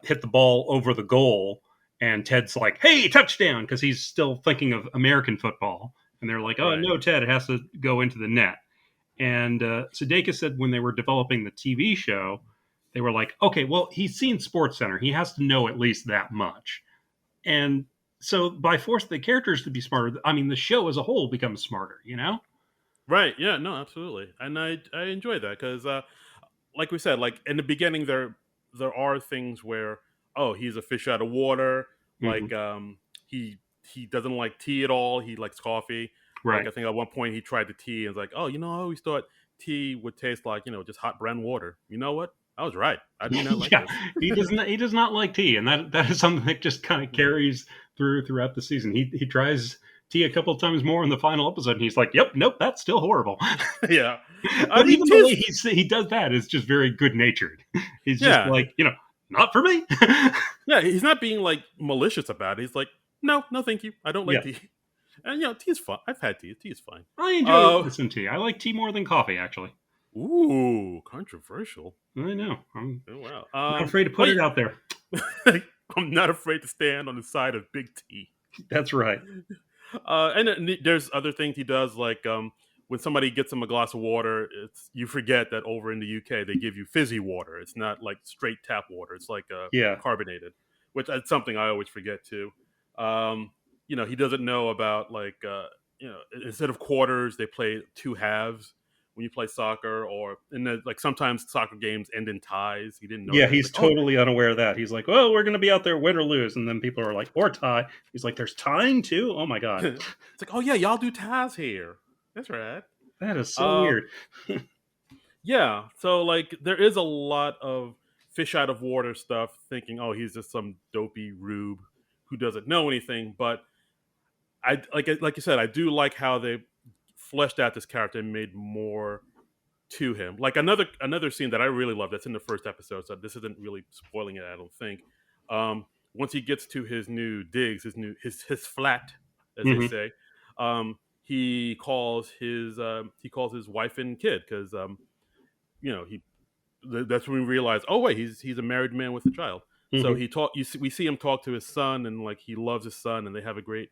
hit the ball over the goal, and Ted's like, "Hey, touchdown!" because he's still thinking of American football, and they're like, "Oh Right. no, Ted, it has to go into the net." And Sudeikis said when they were developing the TV show, they were like, "Okay, well, he's seen Sports Center, he has to know at least that much." And so by forcing the characters to be smarter, I mean, the show as a whole becomes smarter, you know? Right. Yeah. No. Absolutely. And I enjoy that because, like we said, like in the beginning, there are things where, oh, he's a fish out of water. Hmm. Like he doesn't like tea at all. He likes coffee. Like Right. I think at one point he tried the tea and was like, oh, I always thought tea would taste like just hot brown water. You know what? I was right. I do not like Yeah, this. he does not like tea, and that is something that just kind of carries throughout the season. He tries tea a couple of times more in the final episode, and he's like, "Yep, nope, that's still horrible." Yeah. I But mean, even the way tea's he does that is just very good natured. He's just yeah. like, not for me. Yeah, he's not being like malicious about it. He's like, no, no, thank you. I don't like Yeah, tea. And tea's fun. I've had tea. Tea is fine. I enjoy Uh, some tea. I like tea more than coffee, actually. ooh, controversial. I know. I'm Oh wow. not afraid to put Wait, it out there. I'm not afraid to stand on the side of Big T. That's right. And there's other things he does, like when somebody gets him a glass of water, it's you forget that over in the UK they give you fizzy water. It's not like straight tap water. It's like Yeah. carbonated, which is something I always forget too. Um, he doesn't know about like instead of quarters they play two halves when you play soccer, or like sometimes soccer games end in ties. He didn't know Yeah, that. He's he's like, oh, totally unaware of that. He's like, "Oh, we're going to be out there win or lose," and then people are like, "Or tie." He's like, "There's tying too." Oh my god, it's like, oh yeah, y'all do ties here. That's right. that is so Um, weird. Yeah, so like there is a lot of fish out of water stuff, thinking, oh, he's just some dopey rube who doesn't know anything. But like you said, I do like how they fleshed out this character and made more to him. Like another scene that I really love that's in the first episode. So this isn't really spoiling it, I don't think. Once he gets to his new digs, his flat, as they Hmm. say, he calls his wife and kid because he that's when we realize, oh wait, he's a married man with a child. So Hmm. we see him talk to his son, and like he loves his son, and they have a great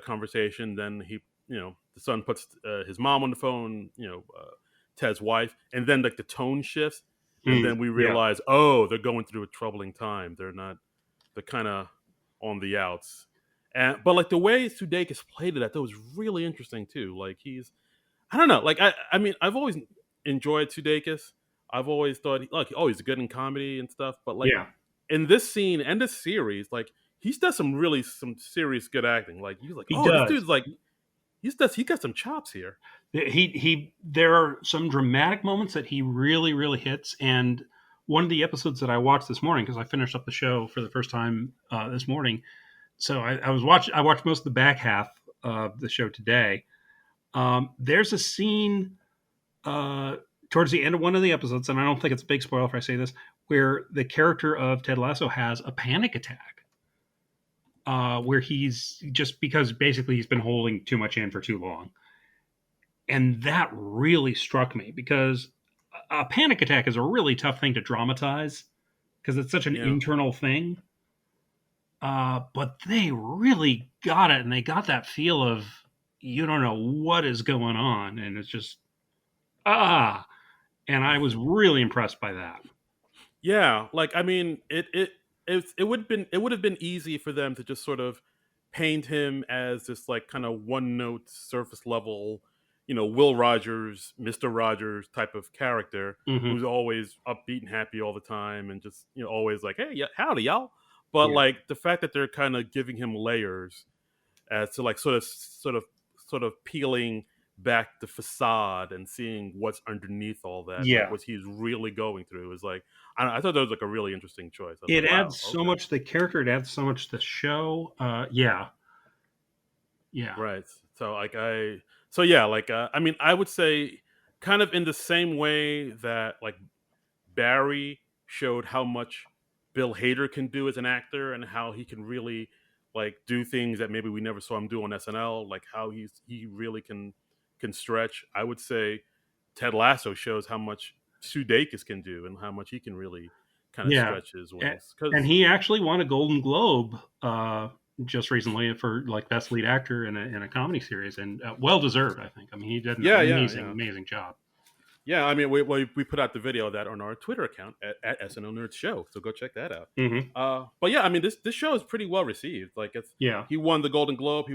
conversation. Then the son puts his mom on the phone, Ted's wife, and then like the tone shifts, and then we Yeah, realize, oh, they're going through a troubling time. They're kind of on the outs. But like the way Sudeikis played it, I thought was really interesting too. Like I don't know. Like I mean, I've always enjoyed Sudeikis. I've always thought, like, oh, he's good in comedy and stuff. But like yeah, in this scene and this series, like he's does some serious good acting. Like you're like, he oh, this does. dude's like he got some chops here. He there are some dramatic moments that he really hits, and one of the episodes that I watched this morning, because I finished up the show for the first time this morning, so I watched most of the back half of the show today. There's a scene uh, towards the end of one of the episodes, and I don't think it's a big spoiler if I say this, where the character of Ted Lasso has a panic attack, where he's just because basically he's been holding too much in for too long. And that really struck me because a panic attack is a really tough thing to dramatize because it's such an Yeah, internal thing. But they really got it, and they got that feel of you don't know what is going on, and it's just ah. And I was really impressed by that. yeah. Like I mean, it would have been easy for them to just sort of paint him as this like kind of one note surface level, Will Rogers, Mister Rogers type of character Hmm. who's always upbeat and happy all the time and just always like, hey, yeah, howdy y'all. But Yeah, like the fact that they're kind of giving him layers as to like sort of peeling back the facade and seeing what's underneath all that, like yeah. what he's really going through is like I thought that was like a really interesting choice. I was It like, wow, adds so okay. much to the character. It adds so much to the show. Yeah, yeah, Right. So like so yeah, like I mean, I would say kind of in the same way that like Barry showed how much Bill Hader can do as an actor and how he can really like do things that maybe we never saw him do on SNL, like how he really can stretch. I would say Ted Lasso shows how much Sudeikis can do and how much he can really kind of yeah. stretch his A- wings. And Because he actually won a Golden Globe just recently for like best lead actor in a comedy series, and well deserved, I think. I mean, he did an yeah, yeah, amazing, yeah. amazing job. Yeah, I mean, we put out the video of that on our Twitter account at SNL Nerds Show, so go check that out. Hmm. But yeah, I mean, this show is pretty well received. Like, Yeah, he won the Golden Globe,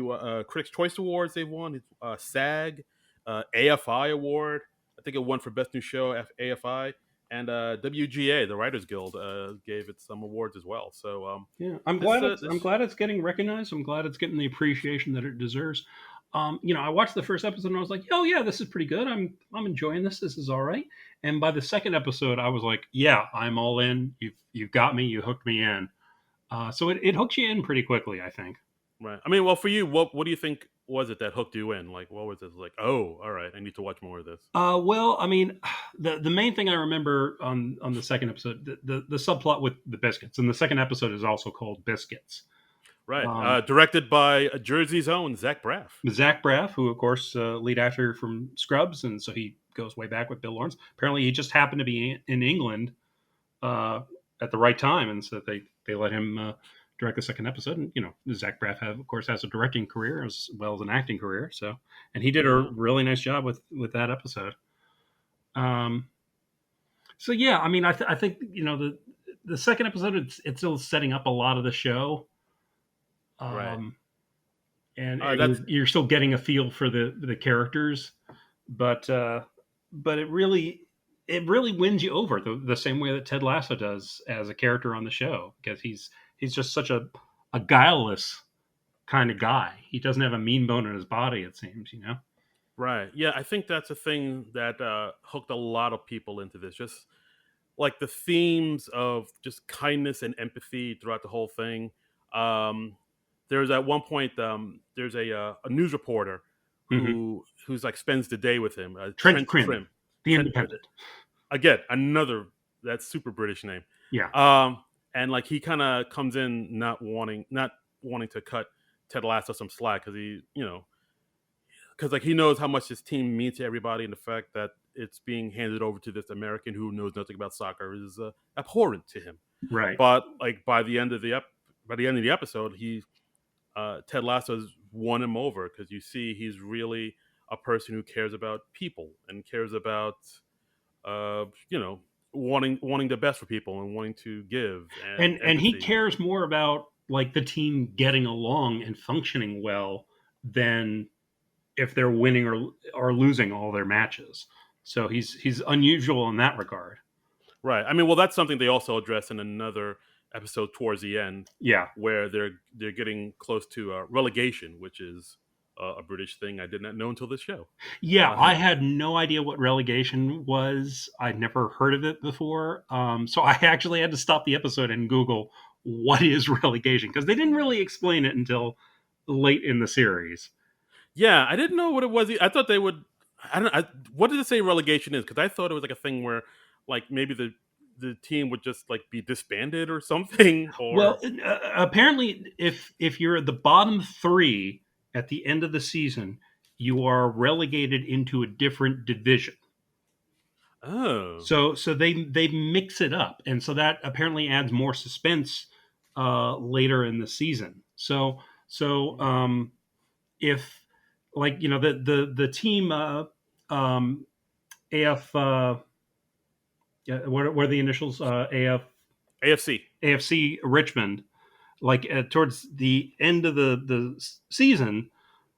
Critics' Choice Awards. They've won SAG, AFI Award. I think it won for Best New Show AFI, and WGA, the Writers Guild, gave it some awards as well. So yeah. I'm this glad it's getting recognized. I'm glad it's getting the appreciation that it deserves. I watched the first episode and I was like, oh yeah, this is pretty good. I'm enjoying this. This is all right. And by the second episode, I was like, yeah, I'm all in. You've got me. You hooked me in. So it hooks you in pretty quickly, I think. right. I mean, well, for you, what do you think was it that hooked you in? Like, what was it like? Oh, all right, I need to watch more of this. Well, I mean, the main thing I remember on the second episode, the subplot with the biscuits, and the second episode is also called Biscuits. Right. Um, Directed by Jersey's own Zach Braff. Zach Braff, who of course lead actor from Scrubs, and so he goes way back with Bill Lawrence. Apparently, he just happened to be in England uh, at the right time, and so they let him direct the second episode. And Zach Braff of course has a directing career as well as an acting career. So, and he did a Yeah. really nice job with that episode. Um, so yeah, I mean, I think the second episode it's still setting up a lot of the show. Right. Um, and That's you're still getting a feel for the characters, but it really wins you over the same way that Ted Lasso does as a character on the show, because he's just such a guileless kind of guy. He doesn't have a mean bone in his body, it seems. right. Yeah, I think that's a thing that hooked a lot of people into this. Just like the themes of just kindness and empathy throughout the whole thing. Um, there's at one point there's a news reporter Hmm. who's like spends the day with him, Trent Trent Crim, Trim. the Trent Independent. again another that's super British name. Yeah. And like he kind of comes in not wanting to cut Ted Lasso some slack because because like he knows how much his team means to everybody, and the fact that it's being handed over to this American who knows nothing about soccer is abhorrent to him. Right. But like by the end of the episode, Ted Lasso has won him over because you see he's really a person who cares about people and cares about uh, you know wanting the best for people and wanting to give and And he empathy. cares more about like the team getting along and functioning well than if they're winning or losing all their matches. So he's unusual in that regard. Right. I mean, well, that's something they also address in another episode towards the end, Yeah. where they're getting close to relegation, which is a British thing I did not know until this show. Yeah, Uh, I had no idea what relegation was. I'd never heard of it before. So I actually had to stop the episode and Google what is relegation, because they didn't really explain it until late in the series. yeah, I didn't know what it was. I thought they would. I don't. What did it say relegation is? Because I thought it was like a thing where, like, maybe the team would just like be disbanded or something. Well, Or apparently, if you're at the bottom three at the end of the season, you are relegated into a different division. oh, So they mix it up, and so that apparently adds more suspense later in the season. So if like the team AF what are the initials AFC. AFC Richmond, like towards the end of the season,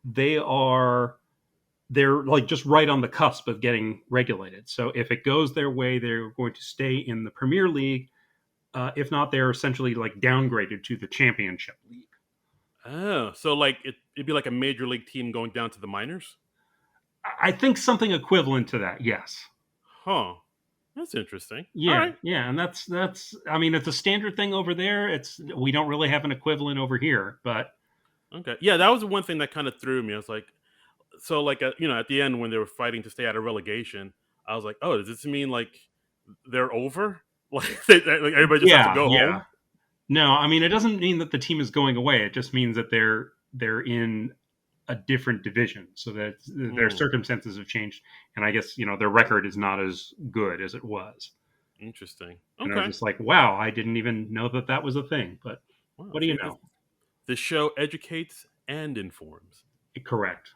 they are they're like just right on the cusp of getting regulated. So if it goes their way, they're going to stay in the Premier League. If not, they're essentially like downgraded to the Championship League. Oh, so like it'd be like a major league team going down to the minors. I think something equivalent to that. Yes. Huh. That's interesting. All Yeah, right. yeah, and that's. I mean, it's a standard thing over there. We don't really have an equivalent over here, but Okay. Yeah, that was the one thing that kind of threw me. I was like, so like at the end when they were fighting to stay out of relegation, I was like, oh, does this mean like they're over? Like, like everybody just has to yeah, go yeah. home? No, I mean it doesn't mean that the team is going away. It just means that they're in a different division, so that their Hmm. circumstances have changed, and I guess their record is not as good as it was. Interesting. And I was Okay. just like, wow, I didn't even know that that was a thing. But Wow. what do you See, know? this show educates and informs. Correct.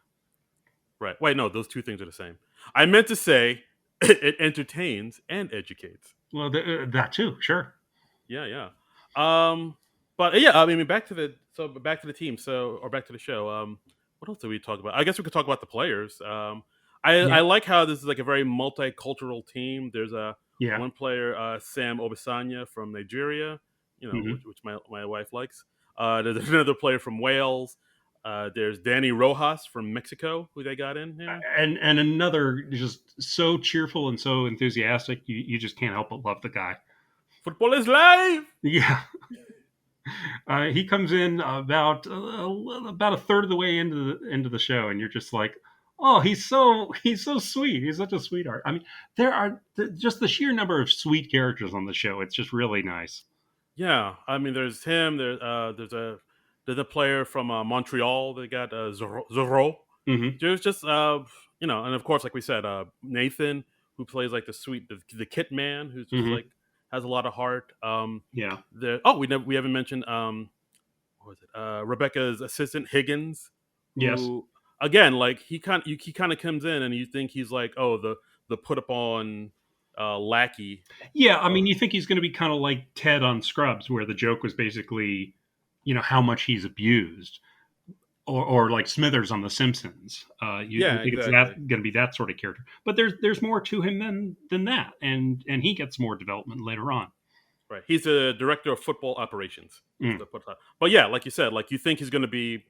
Right. Wait, no, those two things are the same. I meant to say it entertains and educates. Well, that too, sure. Yeah, yeah. But yeah, I mean, back to the team. Or back to the show. What else did we talk about? I guess we could talk about the players. I Yeah, like how this is like a very multicultural team. There's a yeah. one player, Sam Obisanya from Nigeria, Hmm. which my wife likes. There's another player from Wales. There's Danny Rojas from Mexico, who they got in here. And another just so cheerful and so enthusiastic, you just can't help but love the guy. Football is live. Yeah. He comes in about a third of the way into the show, and you're just like, oh, he's so sweet. He's such a sweetheart. I mean, there are just the sheer number of sweet characters on the show. It's just really nice. Yeah, I mean, there's him. There's a player from Montreal. They got Zorro. Hmm. There's just and of course, like we said, Nathan, who plays like the Kit Man, who's just Hmm. like has a lot of heart. Yeah. We haven't mentioned what was it? Rebecca's assistant Higgins, Yes. who again, like he kind of comes in and you think he's like, oh, the put upon lackey. Yeah, I Of, mean, you think he's going to be kind of like Ted on Scrubs, where the joke was basically, how much he's abused, or like Smithers on The Simpsons. You yeah, think it's that exactly. going to be that sort of character, but there's more to him than that, and he gets more development later on. Right. He's the director of football operations. Is Mm. the put But yeah, like you said, like you think he's going to be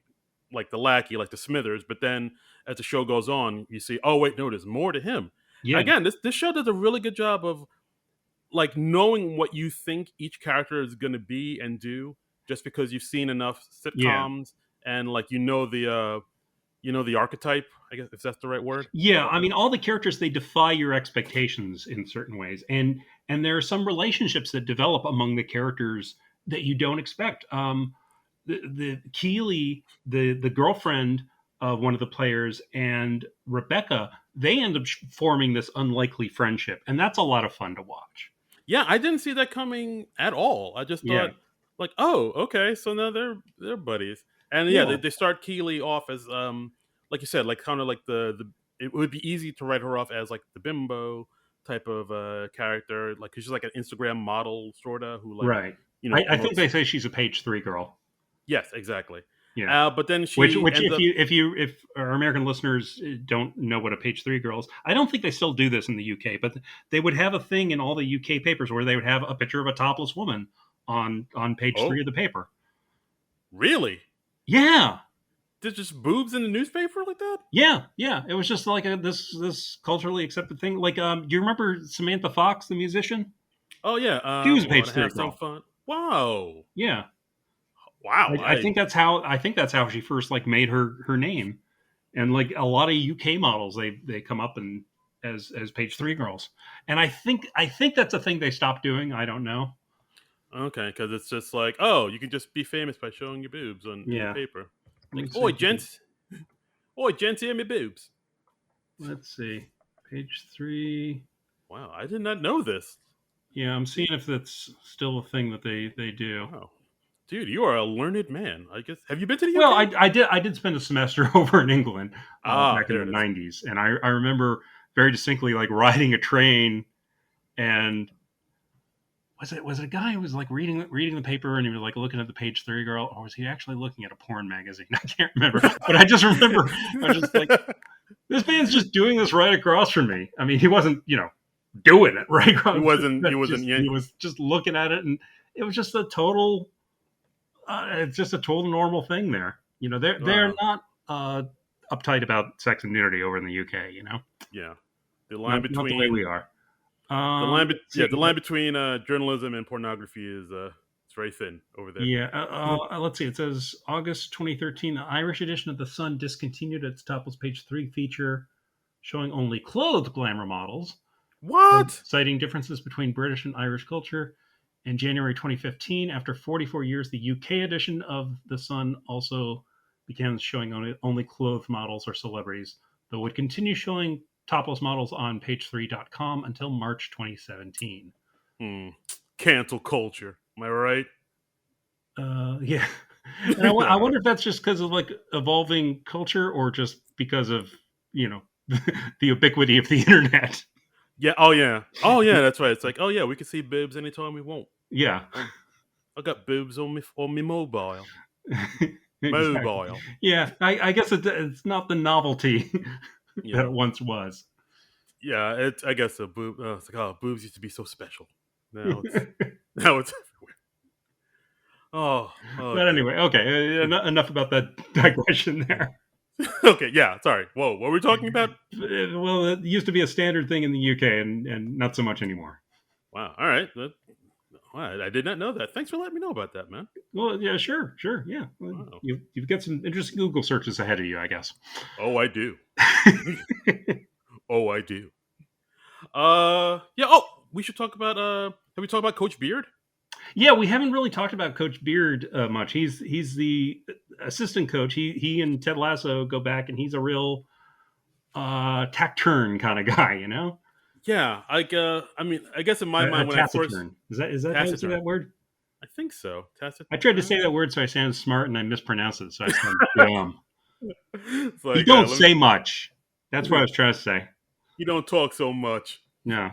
like the lackey, like the Smithers, but then as the show goes on, you see, oh wait, no, there's more to him. Yeah, Again, this show does a really good job of like knowing what you think each character is going to be and do, just because you've seen enough yeah. sitcoms and like the archetype. I guess if that's the right word. Yeah, Of I mean, all the characters, they defy your expectations in certain ways, and there are some relationships that develop among the characters that you don't expect. The Keeley, the girlfriend of one of the players, and Rebecca, they end up forming this unlikely friendship, and that's a lot of fun to watch. Yeah, I didn't see that coming at all. I just Yeah, thought, like, oh, okay, so now they're buddies, and yeah, yeah, they start Keeley off as like you said, like kind of like the it would be easy to write her off as like the bimbo type of character, like 'cause she's like an Instagram model sorta who like right. I think promotes. they say she's a page three girl. Yes, exactly. Yeah. But then Which, she which, ends if up. if our American listeners don't know what a page three girl is, I don't think they still do this in the UK, but they would have a thing in all the UK papers where they would have a picture of a topless woman on page three Oh, of the paper. really? Yeah, There's just boobs in the newspaper like that? yeah. It was just like this culturally accepted thing. Like, do you remember Samantha Fox, the musician? Oh yeah. She was a Want page to three have some girl. fun? Wow, Yeah, wow. I think that's how she first like made her name. And like a lot of UK models, they come up and as page three girls, and I think that's a thing they stopped doing. I don't know. Okay, because it's just like, oh, you can just be famous by showing your boobs in the Yeah, paper. let Like, me see. oi, gents, here me boobs. Let's see, page three. Wow, I did not know this. Yeah, I'm seeing if that's still a thing that they do. Wow, dude, you are a learned man. I guess. Have you been to the Well, UK? I did spend a semester over in England Ah, back in there the it is. '90s, and I remember very distinctly like riding a train, and was it a guy who was like reading the paper and he was like looking at the page three girl, or was he actually looking at a porn magazine? I can't remember, but I just remember I was just like, this man's just doing this right across from me. I mean, he wasn't doing it right he across, wasn't. He but wasn't. just Yeah. he was just looking at it, and it was just a total it's just a total normal thing there. They're Wow. not uptight about sex and nudity over in the UK. Yeah. The line Not the way between we are. Let's yeah, see. the line between journalism and pornography is it's very thin over there. Yeah, let's see. It says August 2013, the Irish edition of The Sun discontinued its topless page three feature, showing only clothed glamour models, What? citing differences between British and Irish culture. In January 2015, after 44 years, the UK edition of The Sun also began showing only clothed models or celebrities, though would continue showing topless models on page3.com until March 2017. Hmm. Cancel culture. Am I right? Yeah. And I Uh, wonder if that's just because of like evolving culture or just because of, you know, the ubiquity of the internet. yeah. Oh yeah. Oh yeah. That's right. It's like, oh yeah, we can see boobs anytime we want. Yeah. Um, I got boobs on me mobile. Exactly. Mobile. Yeah. I guess it's not the novelty that Yeah. it once was. Yeah. It's I guess a boob. It's like, oh, boobs used to be so special. Now it's now it's oh But dear. anyway, okay. Enough about that digression there. Okay. Yeah. Sorry. Whoa. What were we talking about? Well, it used to be a standard thing in the UK and not so much anymore. Wow. All right. Wow, I did not know that. Thanks for letting me know about that, man. Well, yeah, sure. Yeah. Well, Wow. you've got some interesting Google searches ahead of you, I guess. Oh, I do. Oh, I do. Yeah. Oh, we should talk about. Have we talked about Coach Beard? Yeah, we haven't really talked about Coach Beard much. He's the assistant coach. He and Ted Lasso go back, and he's a real taciturn kind of guy. Yeah. Like. I mean, I guess in my A mind when I first taciturn. Is that how you say taciturn. that word? I think so. I tried to Uh, say that word so I sound smart and I mispronounced it, so I sound dumb. it's You like don't let me. say much. That's what I was trying to say. You don't talk so much. No.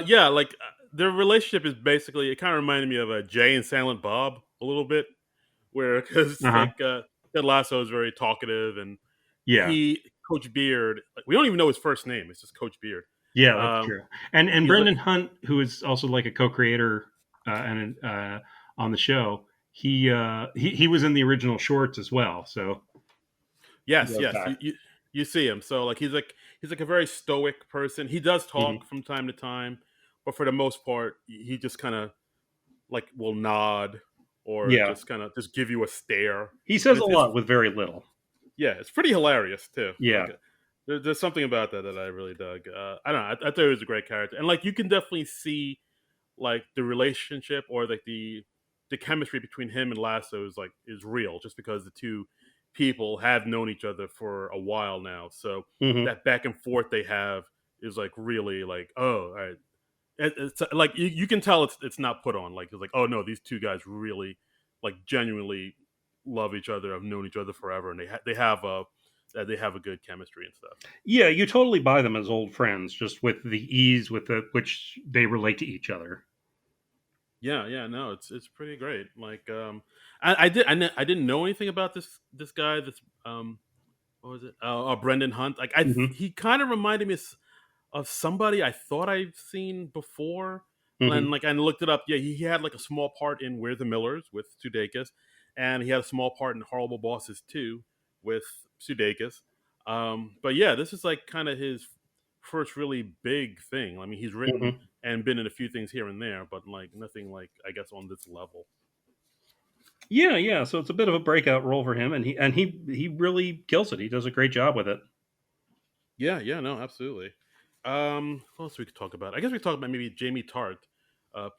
Yeah, like their relationship is basically. It kind of reminded me of a Jay and Silent Bob a little bit, where because Uh huh. like Ted Lasso is very talkative, and Yeah. Coach Beard. Like, we don't even know his first name. It's just Coach Beard. Yeah, that's Um, true. And he's like, Brendan Hunt, who is also like a co-creator and on the show, he was in the original shorts as well. So he yes, goes yes, back. you see him. So like he's like a very stoic person. He does Hmm. talk from time to time, but for the most part, he just kind of like will nod or Yeah, just kind of just give you a stare, he and says a it's lot with very little. yeah, it's pretty hilarious too. Yeah. Like there's something about that that I really dug. I don't know. I thought it was a great character, and like you can definitely see like the relationship or like the chemistry between him and Lasso is like is real, just because the two people have known each other for a while now. So Hmm. that back and forth they have is like really like oh, all right. It's like you can tell it's not put on. Like it's like oh no, these two guys really like genuinely love each other. Have known each other forever, and they have a good chemistry and stuff. Yeah, you totally buy them as old friends, just with the ease with which they relate to each other. Yeah, yeah, no, it's pretty great. Like, I didn't know anything about this guy. This what was it? Brendan Hunt. Like, Hmm. he kind of reminded me of somebody I thought I've seen before. And Hmm. like, I looked it up. Yeah, he had like a small part in We're the Millers with Sudeikis, and he had a small part in Horrible Bosses too with Sudeikis. But yeah, this is like kind of his first really big thing. I mean, he's written Hmm. and been in a few things here and there, but like nothing like I guess on this level. Yeah, yeah. So it's a bit of a breakout role for him, and he really kills it. He does a great job with it. Yeah, yeah, no, absolutely. What else we could talk about? I guess we could talk about maybe Jamie Tart,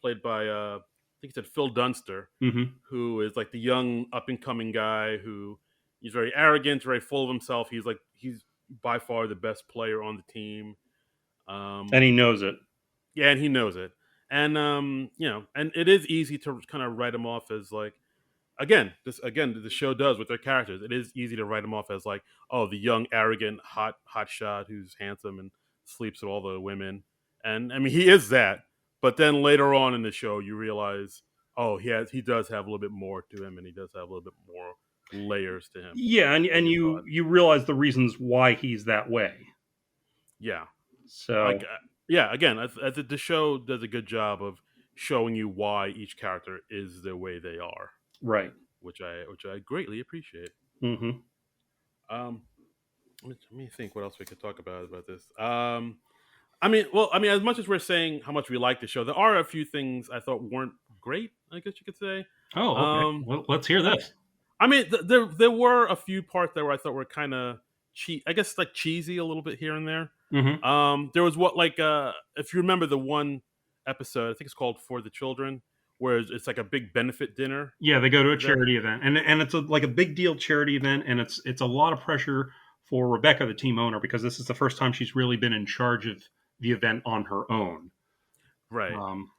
played by I think he said Phil Dunster, Hmm. who is like the young up and coming guy who he's very arrogant, very full of himself. He's by far the best player on the team. And Um, he knows it. yeah, and he knows it. And you know, and it is easy to kind of write him off as like again the show does with their characters. It is easy to write him off as like oh the young arrogant hot shot who's handsome and sleeps with all the women. And I mean he is that, but then later on in the show you realize oh he does have a little bit more to him, and he does have a little bit more layers to him Yeah, than and you you thought. you realize the reasons why he's that way. Yeah, like So yeah, again the show does a good job of showing you why each character is the way they are, right. which I greatly appreciate. Hmm. um let me think what else we could talk about this. I mean, well, I mean, as much as we're saying how much we like the show, there are a few things I thought weren't great. I guess you could say. Oh, okay. Um, Well, let's hear I, this. I mean, there were a few parts that were I thought were kind of cheap. I guess like cheesy a little bit here and there. Hmm. There was what like if you remember the one episode, I think it's called For the Children, where it's like a big benefit dinner. Yeah, they go to a That charity event, and it's like a big deal charity event, and it's a lot of pressure for Rebecca, the team owner, because this is the first time she's really been in charge of the event on her own. right, Um,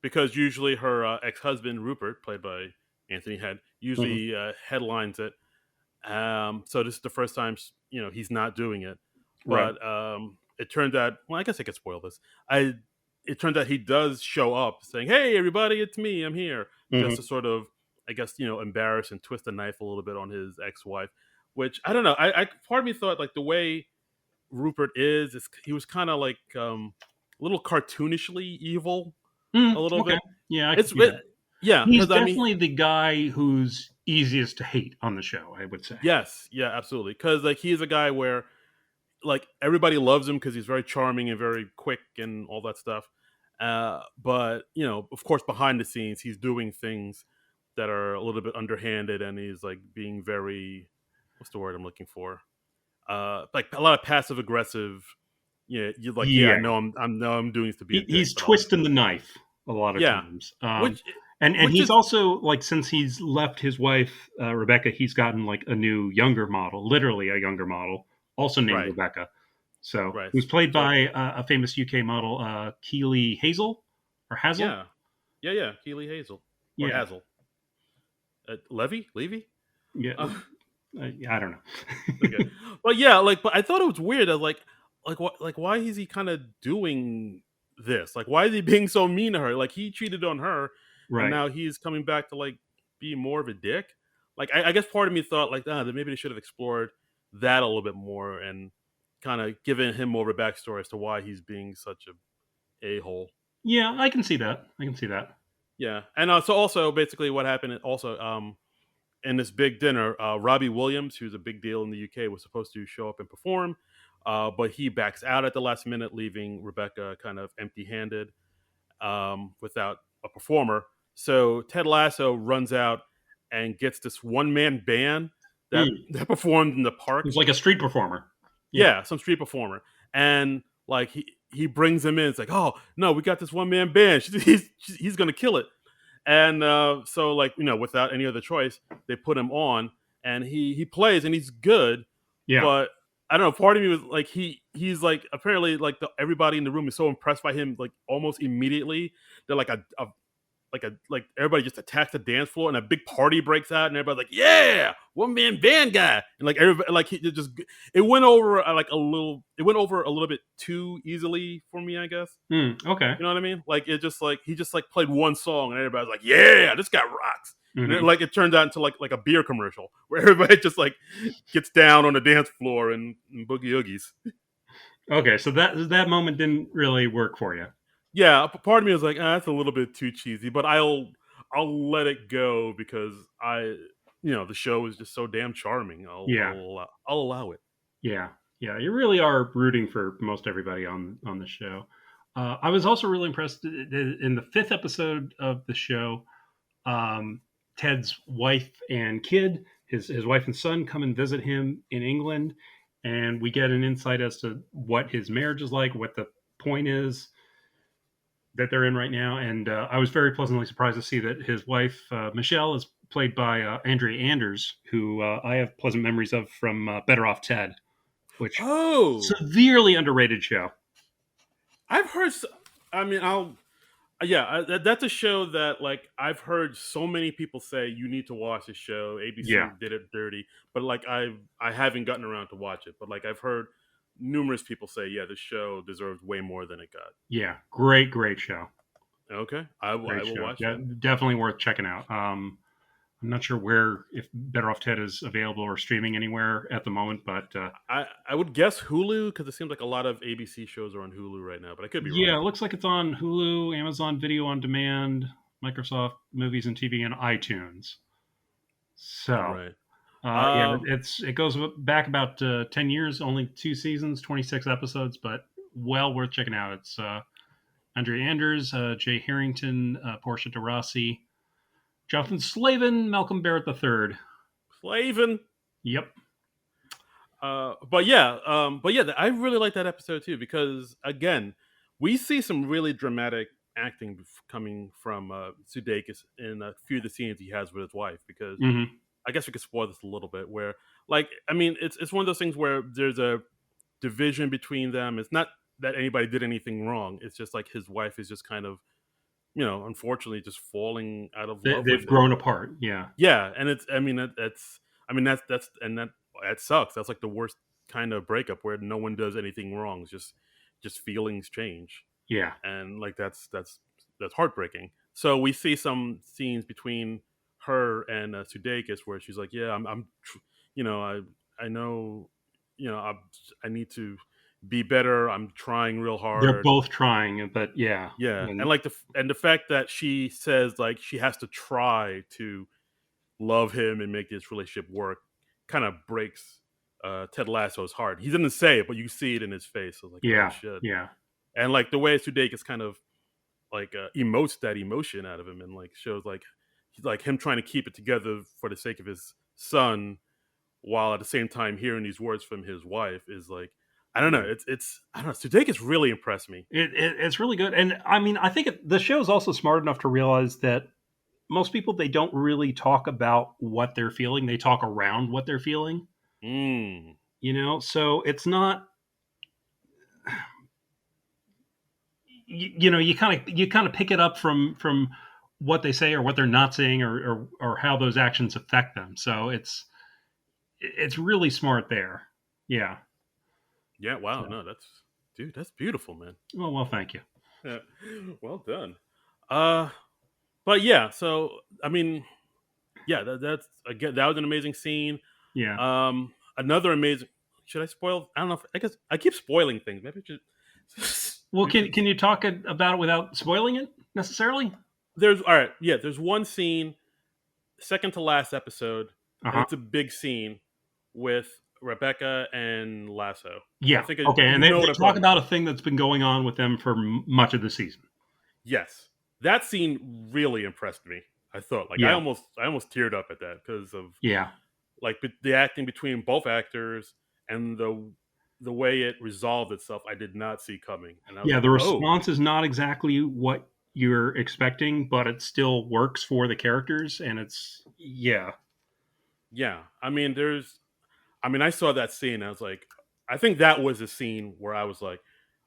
because usually her ex husband Rupert, played by Anthony Head, mhm. usually headlines it. So this is the first time you know he's not doing it, Right. but it turned out. Well, I guess I could spoil this. I It turns out he does show up, saying, "Hey, everybody, it's me. I'm here," just to Hmm. sort of, I guess, you know, embarrass and twist the knife a little bit on his ex-wife. Which I don't know. I part of me thought like the way Rupert is he was kind of like a little cartoonishly evil, a little Okay. bit. Yeah, I can It's see that. yeah, He's because I mean definitely the guy who's easiest to hate on the show, I would say. yes, yeah, absolutely. Because like he's a guy where like everybody loves him because he's very charming and very quick and all that stuff. But you know, of course, behind the scenes, he's doing things that are a little bit underhanded, and he's like being very what's the word I'm looking for? Like a lot of passive aggressive. Yeah, you're like, yeah, I Yeah, know I'm doing this to be a dick, he's but I'll twisting the knife a lot of yeah, times. which And which he's is also like since he's left his wife Rebecca, he's gotten like a new younger model, literally a younger model, also named right, Rebecca. So right. who's played So by a famous UK model, Keely Hazel or Hazel. yeah, yeah, yeah, Keely Hazel. or Yeah, Hazel. Levy. yeah. Uh, I don't okay, know. but yeah, like, but I thought it was weird. I was like what, like, why is he kind of doing this? Like, why is he being so mean to her? Like, he cheated on her, and Right. now he's coming back to like be more of a dick. Like, I guess part of me thought like, that maybe they should have explored that a little bit more and kind of given him more of a backstory as to why he's being such a hole. Yeah, I can see that. I can see that. Yeah, and so also basically what happened also in this big dinner, Robbie Williams, who's a big deal in the UK, was supposed to show up and perform, but he backs out at the last minute, leaving Rebecca kind of empty-handed without a performer. So Ted Lasso runs out and gets this one-man band that Mm. that performed in the park. He's like a street performer. Yeah. Yeah, some street performer, and like he brings him in. It's like, oh no, we got this one-man band. He's gonna kill it. And so, like, without any other choice, they put him on, and he plays, and he's good. Yeah. But I don't know. Part of me was like, he's like, apparently, like, everybody in the room is so impressed by him, like, almost immediately. They're like like everybody just attacks the dance floor, and a big party breaks out, and everybody's like, yeah, one man band guy, and like everybody, like, he just, it went over it went over a little bit too easily for me, I guess. Mm. Okay. You know what I mean? Like, it just, like, he just, like, played one song and everybody's like, "Yeah, this guy rocks." And Hmm. it turned out into like a beer commercial where everybody just like gets down on the dance floor and boogie oogies. Okay. So that moment didn't really work for you. Yeah, part of me was like, that's a little bit too cheesy, but I'll let it go because the show is just so damn charming. Yeah. I'll allow it. Yeah. Yeah. You really are rooting for most everybody on the show. I was also really impressed in the fifth episode of the show. Um, Ted's wife and kid, his wife and son, come and visit him in England, and we get an insight as to what his marriage is like, what the point is that they're in right now. And I was very pleasantly surprised to see that his wife Michelle is played by Andrea Anders, who I have pleasant memories of from Better Off Ted, which Oh, severely underrated show. I've heard. I mean, yeah, that's a show that, like, I've heard so many people say you need to watch this show. ABC Yeah, did it dirty, but like I haven't gotten around to watch it. But like I've heard numerous people say, yeah, this show deserves way more than it got. yeah, great show, Okay, I great will show. watch Yeah, that. definitely worth checking out. I'm not sure where if Better Off Ted is available or streaming anywhere at the moment, but I would guess Hulu because it seems like a lot of ABC shows are on Hulu right now, but I could be yeah, wrong. it looks like it's on Hulu, Amazon Video on Demand, Microsoft Movies and TV, and iTunes. So Right. yeah, Um. it goes back about 10 years, only 2 seasons, 26 episodes, but well worth checking out. It's Andrea Anders, Jay Harrington, Portia de Rossi, Jonathan Slavin, Malcolm Barrett III. Slavin. Yep. But yeah, I really like that episode too because again, we see some really dramatic acting coming from Sudeikis in a few of the scenes he has with his wife. Because Hmm. I guess we could spoil this a little bit. Where, like, I mean, it's one of those things where there's a division between them. It's not that anybody did anything wrong. It's just like his wife is just kind of, unfortunately, just falling out of love They've with him. grown apart. Yeah. Yeah, and it's I mean that's I mean that's and that sucks. That's like the worst kind of breakup where no one does anything wrong. It's just feelings change, Yeah. and like that's heartbreaking. So we see some scenes between her and Sudeikis where she's like, "Yeah, I know, I need to be better. I'm trying real They're hard." both trying, but yeah. Yeah, and And like the fact that she says like she has to try to love him and make this relationship work kind of breaks Ted Lasso's heart. He didn't say it, but you see it in his face. I was like, oh yeah. shit. Yeah. And like the way Sudeikis kind of like emotes that emotion out of him and like shows like he's like him trying to keep it together for the sake of his son while at the same time hearing these words from his wife is like I don't know. Yeah. It's I don't know. Sudeikis really impressed me. It's really good. And I mean, I think the show is also smart enough to realize that most people, they don't really talk about what they're feeling. They talk around what they're feeling, Mm. so it's not, you know, you kind of pick it up from what they say or what they're not saying, or how those actions affect them. So it's really smart there. Yeah. Yeah, wow, So, no, that's beautiful, man. well, thank you. Yeah. Well done. Uh, but yeah, so I mean, yeah, that's again that was an amazing scene. Yeah. Another amazing. Should I spoil? I don't know. I guess I keep spoiling things. Maybe I should. Well, We should. can you talk about it without spoiling it necessarily? There's all right. Yeah, there's one scene, second to last episode, Uh and huh. it's a big scene with Rebecca and Lasso. I Yeah. think Okay. And you they know what I'm talk talking about about. a thing that's been going on with them for much of the season. Yes, that scene really impressed me. I thought like Yeah. I almost teared up at that because of Yeah. like the acting between both actors and the way it resolved itself. I did not see coming, and I was Yeah. like, The oh response is not exactly what you're expecting, but it still works for the characters, and it's yeah. yeah. I mean, I saw that scene. And I was like, I think that was a scene where I was like,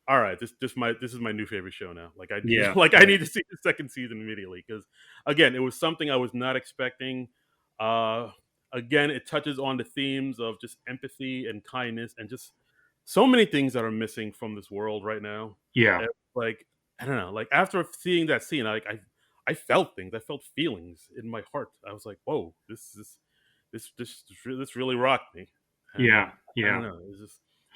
all right, this is my new favorite show now. Like I need Yeah. like I Yeah. need to see the second season immediately because again, it was something I was not expecting. Uh, Again, it touches on the themes of just empathy and kindness and just so many things that are missing from this world right now. Yeah. And, like I don't know, like after seeing that scene, I felt things. I felt feelings in my heart. I was like, whoa, this really rocked me. And Yeah. I don't Yeah. know,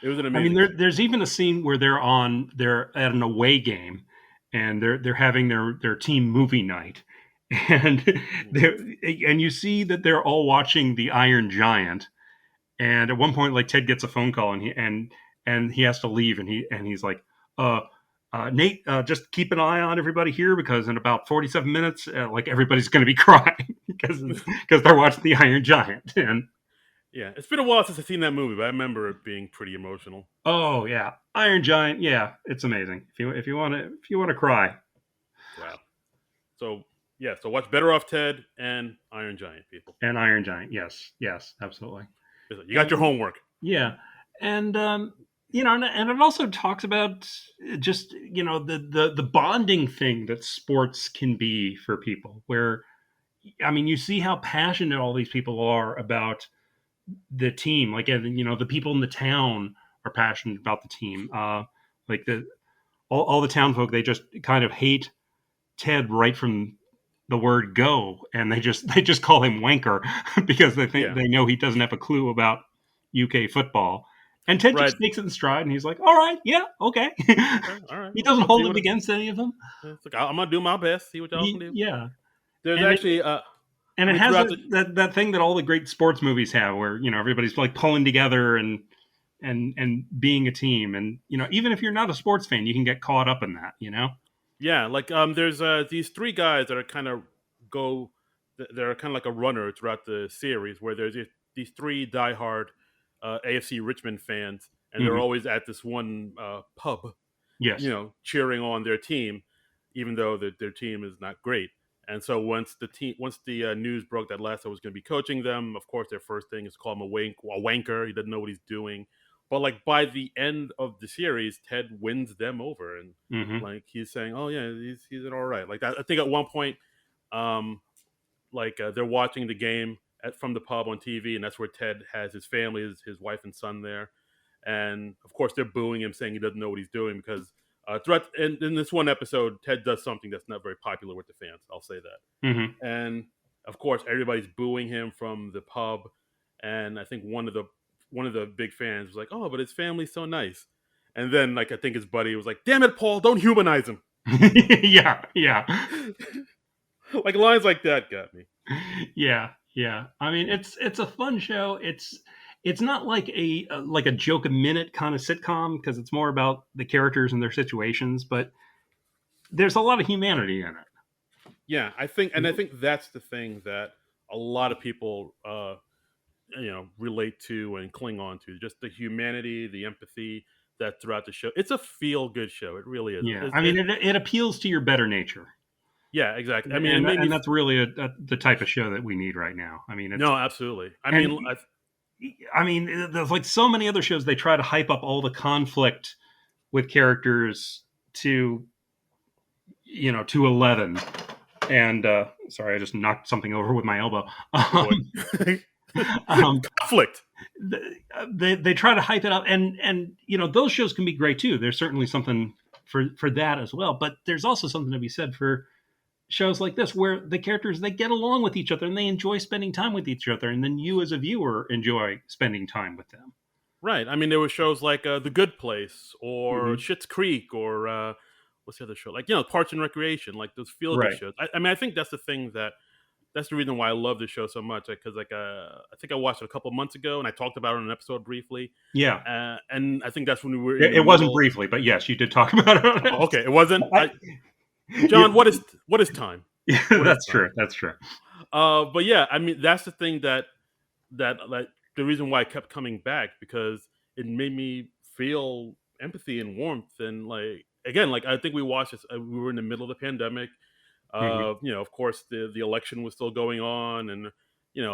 it was an I mean, amazing scene. there's even a scene where they're at an away game, and they're having their team movie night, and Mhm. they and you see that they're all watching the Iron Giant, and at one point, like Ted gets a phone call, and he has to leave, and he's like, uh. Nate, just keep an eye on everybody here because in about 47 minutes, like everybody's going to be crying because they're watching the Iron Giant. And Yeah, it's been a while since I've seen that movie, but I remember it being pretty emotional. oh yeah, Iron Giant. Yeah, it's amazing. If you want to cry, Wow. So yeah, so watch Better Off Ted and Iron Giant, people. and Iron Giant. Yes, yes, absolutely. You got your And homework. yeah, and and it also talks about just the bonding thing that sports can be for people. Where I mean, you see how passionate all these people are about the team. Like the people in the town are passionate about the team. Like all the town folk, they just kind of hate Ted right from the word go, and they just call him wanker because Yeah. they know he doesn't have a clue about UK football. And Ted Right. just takes it in stride, and he's like, "All right, yeah, okay." Okay. All right. He Well, doesn't let's see hold it what. against any of them. It's like, I'm gonna do my best. See what y'all can do. Yeah, There's and actually, I it mean, has throughout the. that thing that all the great sports movies have, where everybody's like pulling together and being a team, and even if you're not a sports fan, you can get caught up in that. Yeah, like there's these three guys that are kind of go. They're kind of like a runner throughout the series, where there's these three diehard AFC Richmond fans, and they're Hmm. always at this one pub, Yes. cheering on their team, even though their team is not great. And so once the news broke that Lasso was going to be coaching them, of course their first thing is to call him a wanker. He doesn't know what he's doing. But like by the end of the series, Ted wins them over, and Hmm. like he's saying, "Oh yeah, he's all right." Like that, I think at one point, um, they're watching the game from the pub on TV, and that's where Ted has his family, his wife and son there, and of course they're booing him, saying he doesn't know what he's doing because throughout in this one episode, Ted does something that's not very popular with the fans. I'll say that, Hmm. and of course everybody's booing him from the pub, and I think one of the big fans was like, "Oh, but his family's so nice," and then like I think his buddy was like, "Damn it, Paul, don't humanize him." Yeah. Yeah. Like lines like that got me. Yeah. Yeah. I mean, it's a fun show. It's not like a joke a minute kind of sitcom because it's more about the characters and their situations, but there's a lot of humanity in it. Yeah, I think that's the thing that a lot of people, relate to and cling on to. Just the humanity, the empathy that throughout the show. It's a feel good show. It really is. Yeah. I mean, it appeals to your better nature. Yeah, exactly. I mean, it and made me. and that's really the type of show that we need right now. I mean, it's No, absolutely. and I mean, there's like so many other shows they try to hype up all the conflict with characters to to 11, And sorry, I just knocked something over with my elbow. Oh boy. Um, Conflict. they try to hype it up, and those shows can be great too. There's certainly something for that as well. But there's also something to be said for shows like this where the characters, they get along with each other and they enjoy spending time with each other, and then you as a viewer enjoy spending time with them. Right. I mean, there were shows like The Good Place or Hmm. Schitt's Creek or what's the other show? Like, Parks and Recreation, like those feel good Right. shows. I mean, I think that's the thing that's the reason why I love this show so much. Because I think I watched it a couple months ago and I talked about it on an episode briefly. Yeah. And I think that's when we were in the It wasn't middle. briefly, but yes, you did talk about it on Oh, it. okay, it wasn't. Yeah, John, what is time? What is that's time? true. That's true. But yeah, I mean, that's the thing that like the reason why I kept coming back because it made me feel empathy and warmth and like again like I think we watched this we were in the middle of the pandemic Hmm. of course the election was still going on and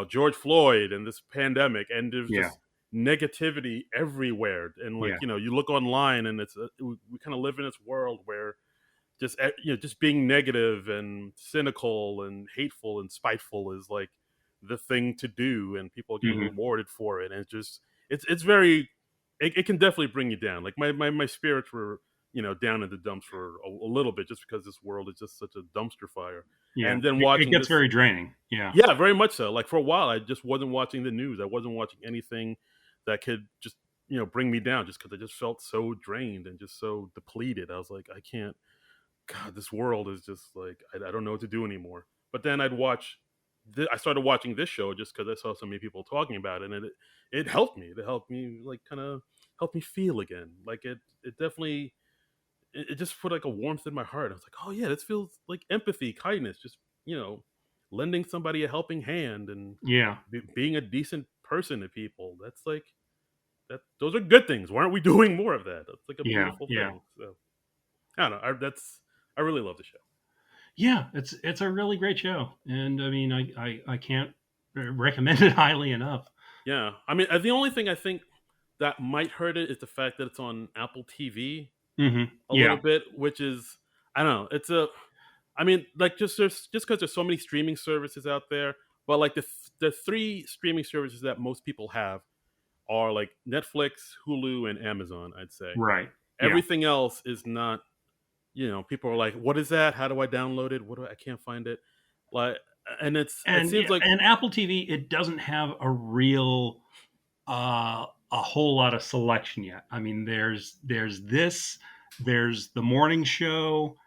George Floyd and this pandemic and there's Yeah. just negativity everywhere and like Yeah. you look online and we kind of live in this world where just being negative and cynical and hateful and spiteful is like the thing to do and people are getting Hmm. rewarded for it and it's very it can definitely bring you down like my spirits were down in the dumps for a little bit just because this world is just such a dumpster fire Yeah. and then It watching gets this very draining. Yeah. yeah very much so like for a while I just wasn't watching the news I wasn't watching anything that could just bring me down just because I just felt so drained and just so depleted I was like I can't God, this world is just like I don't know what to do anymore. But then I started watching this show just because I saw so many people talking about it, and it helped me. It helped me like kind of help me feel again. Like it definitely it just put like a warmth in my heart. I was like, oh yeah, this feels like empathy, kindness, just you know, lending somebody a helping hand and Yeah. being a decent person to people. That's like that. Those are good things. Why aren't we doing more of that? That's like a Yeah. beautiful Yeah. thing. So I don't know. I really love the show. Yeah. It's a really great show, and I mean, I can't recommend it highly enough. Yeah, I mean, the only thing I think that might hurt it is the fact that it's on Apple TV Hmm. a little Yeah. bit, which is I don't know. I mean, like just because there's so many streaming services out there, but like the three streaming services that most people have are like Netflix, Hulu, and Amazon. I'd say Right. Yeah. everything else is not. People are like, "What is that? How do I download it? I can't find it." Like, and it And seems like and Apple TV, it doesn't have a real a whole lot of selection yet. I mean, there's the morning show,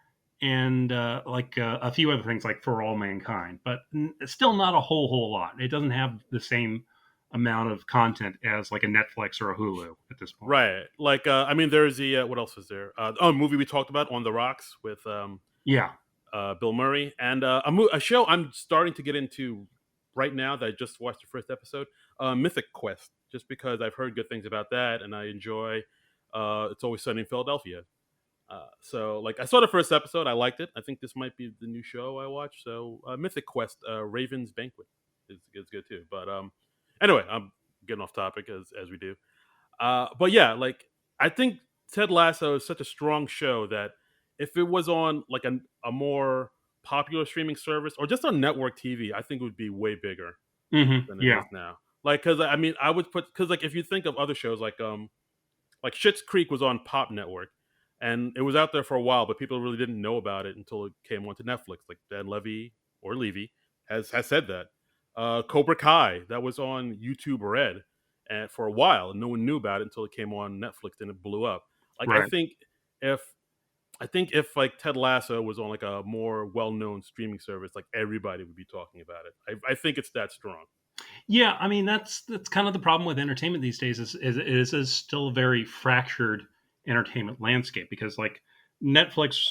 and like a few other things like For All Mankind, but still not a whole lot. It doesn't have the same amount of content as like a Netflix or a Hulu at this point. right. Like, I mean, there's the what else is there? A movie we talked about, On the Rocks, with Yeah. Bill Murray, and a show I'm starting to get into right now that I just watched the first episode, Mythic Quest, just because I've heard good things about that, and I enjoy. It's Always Sunny in Philadelphia. So, like, I saw the first episode, I liked it. I think this might be the new show I watch. So, Mythic Quest, Raven's Banquet is good too. But anyway, I'm getting off topic as we do. But yeah, like I think Ted Lasso is such a strong show that if it was on like a more popular streaming service or just on network TV, I think it would be way bigger Hmm. than it Yeah. is now. Like, because I mean, I would put because like if you think of other shows like Schitt's Creek was on Pop Network, and it was out there for a while, but people really didn't know about it until it came onto Netflix. Like Dan Levy or Levy has said that. Cobra Kai that was on YouTube Red, and for a while, and no one knew about it until it came on Netflix, and it blew up. Like Right. if I think if like Ted Lasso was on like a more well known streaming service, like everybody would be talking about it. I think it's that strong. Yeah, I mean that's kind of the problem with entertainment these days is still a very fractured entertainment landscape because like Netflix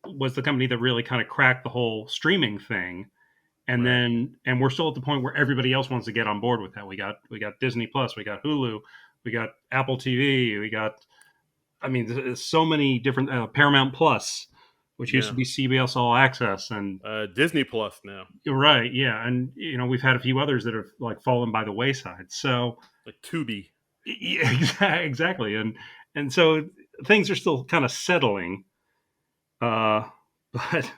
was the company that really kind of cracked the whole streaming thing, and Right. we're still at the point where everybody else wants to get on board with that. We got Disney Plus, we got Hulu, we got Apple TV, we got, I mean, there's so many different, Paramount Plus, which used to Yeah. be CBS All Access, and Disney Plus now, you're right, yeah, and we've had a few others that have like fallen by the wayside. So like Tubi. yeah, exactly, and so things are still kind of settling, uh, but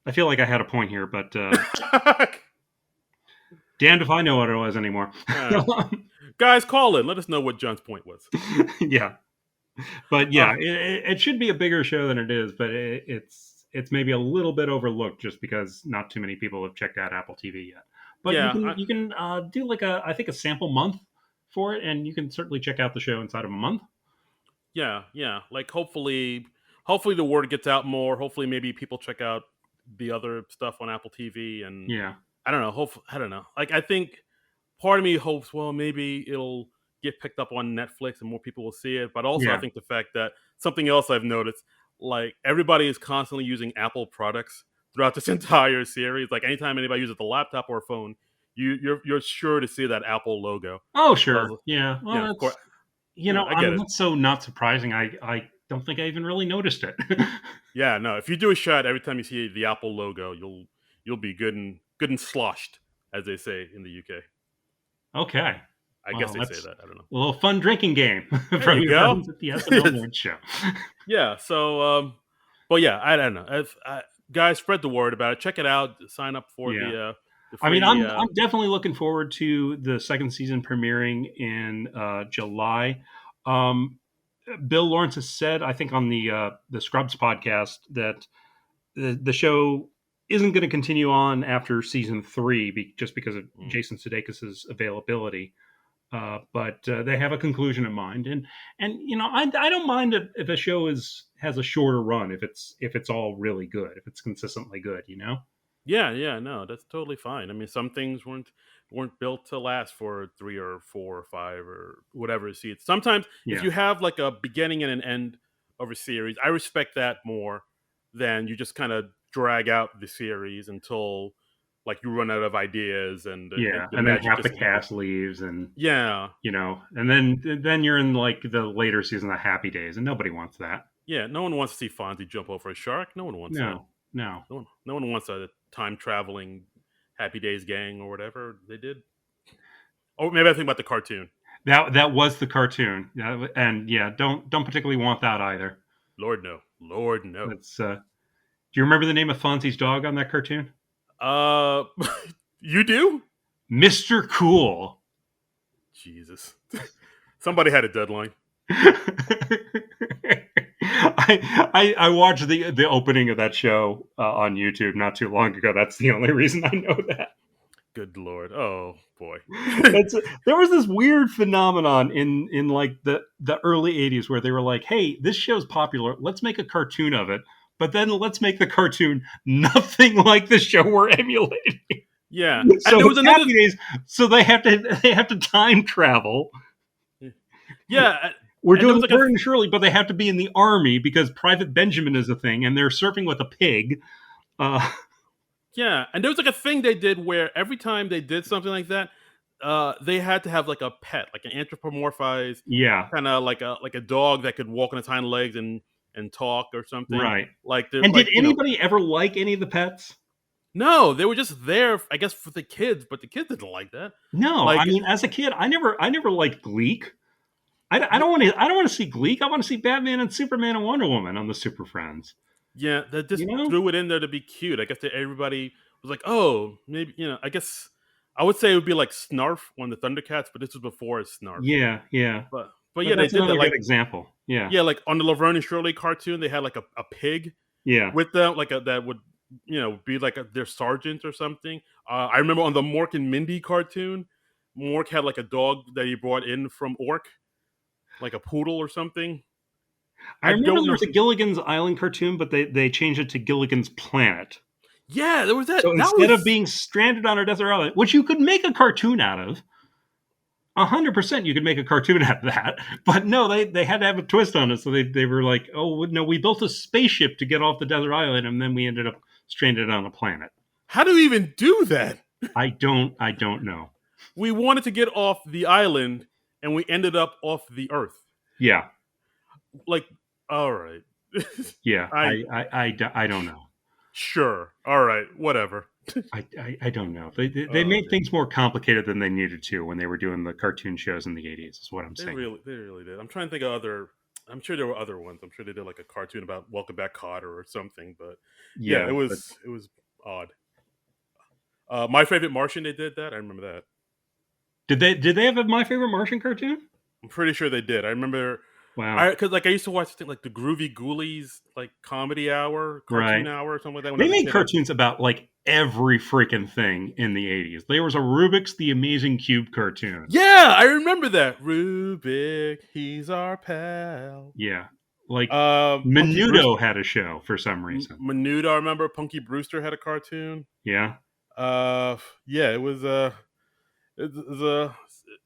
I feel like I had a point here, but damned if I know what it was anymore. Guys, call in. Let us know what John's point was. Yeah, but Uh, yeah, it should be a bigger show than it is, but it's maybe a little bit overlooked just because not too many people have checked out Apple TV yet. But yeah, you can do like I think a sample month for it, and you can certainly check out the show inside of a month. yeah. Like hopefully the word gets out more. Hopefully, maybe people check out the other stuff on Apple TV, and Yeah, I don't know. I don't know. Like I think part of me hopes, well, maybe it'll get picked up on Netflix and more people will see it. But also, I yeah, think the fact that something else I've noticed, like everybody is constantly using Apple products throughout this entire series. Like anytime anybody uses a laptop or a phone, you're sure to see that Apple logo. oh So sure, yeah. Well, yeah, of course, that's I I get mean it. that's so not surprising. I don't think I even really noticed it. Yeah, no. If you do a shot every time you see the Apple logo, you'll be good and sloshed, as they say in the UK. Okay. I guess Well, they say that's that. I don't know. a little fun drinking game There from you your go. friends at the SNL Nerd Show. Yeah. So, but yeah, I don't know. If guys, spread the word about it. Check it out. Sign up for Yeah. the I mean, free. I'm definitely looking forward to the second season premiering in July. Um, Bill Lawrence has said, I think on the Scrubs podcast, that the show isn't going to continue on after season three, just because of Mm. Jason Sudeikis' availability. But they have a conclusion in mind, and I don't mind if a show has a shorter run if it's all really good, if it's consistently good, you know. Yeah, no, that's totally fine. I mean, some things weren't built to last for 3 or 4 or 5 or whatever seats. Sometimes, if Yeah, you have like a beginning and an end of a series, I respect that more than you just kind of drag out the series until like you run out of ideas and yeah, the and then magic half the just isn't there. cast leaves, and Yeah, and then you're in like the later season of Happy Days, and nobody wants that. yeah. No one wants to see Fonzie jump over a shark. No one wants that. No, no, No one wants a time traveling Happy Days gang or whatever they did. Oh, maybe I think about the cartoon. that was the cartoon, and yeah, don't particularly want that either. Lord no, Lord no. That's do you remember the name of Fonzie's dog on that cartoon? Uh, you do? Mr. Cool. Jesus. Somebody had a deadline. I watched the opening of that show on YouTube not too long ago. That's the only reason I know that. Good Lord. Oh boy. That's there was this weird phenomenon in like the early '80s where they were like, "Hey, this show's popular. Let's make a cartoon of it." But then let's make the cartoon nothing like the show we're emulating. Yeah, and So there was it's another. Happy Days. So they have to time travel. Yeah, We're and there doing was like a. Laverne and Shirley, but they have to be in the army because Private Benjamin is a thing, and they're surfing with a pig. Uh, Yeah, and there was like a thing they did where every time they did something like that, they had to have like a pet, like an anthropomorphized, yeah, kind of like a dog that could walk on its hind legs and talk or something. right. Like the And did like anybody ever like any of the pets? no, they were just there, I guess, for the kids, but the kids didn't like that. No, I Like, mean, as a kid, I never liked Gleek. y- I don't want to see Gleek. I want to see Batman and Superman and Wonder Woman on the Super Friends. yeah, that You just know? threw it in there to be cute. I guess that everybody was like, oh, maybe I guess I would say it would be like Snarf on the Thundercats, but this was before Snarf. Yeah, yeah. But But yeah, they that's did that. another good Like example. Yeah, yeah, like on the Laverne and Shirley cartoon, they had like a pig yeah. with them, like that would be like their sergeant or something. I remember on the Mork and Mindy cartoon, Mork had like a dog that he brought in from Ork, like a poodle or something. I I remember don't there know. was a Gilligan's Island cartoon, but they changed it to Gilligan's Planet. Yeah, there was that. So That instead of was being stranded on a desert island, which you could make a cartoon out of, 100% you could make a cartoon out of that. But no, they had to have a twist on it. So they were like, oh no, we built a spaceship to get off the desert island, and then we ended up stranded on a planet. how do we even do that? I don't know. We wanted to get off the island, and we ended up off the Earth. Yeah, Like, all right, yeah. I I don't know. sure, all right, whatever. I don't know. They Oh made man, things more complicated than they needed to when they were doing the cartoon shows in the '80s. Is what I'm saying. they really did. I'm trying to think of other. I'm sure there were other ones. I'm sure they did like a cartoon about Welcome Back, Kotter or something. But yeah, Yeah, but it was odd. My Favorite Martian, they did that. I remember that. did they have a My Favorite Martian cartoon? I'm pretty sure they did. I remember Wow, because like I used to watch like the Groovy Ghoulies like comedy hour, cartoon right. hour, or something like that when I They was a made kid. cartoons about like every freaking thing in the 80s. There was a Rubik's The Amazing Cube cartoon. Yeah, I remember that. Rubik, he's our pal. Yeah. Like Punky Brewster, Menudo had a show for some reason. Menudo. I remember Punky Brewster had a cartoon. Yeah. Uh, yeah, it was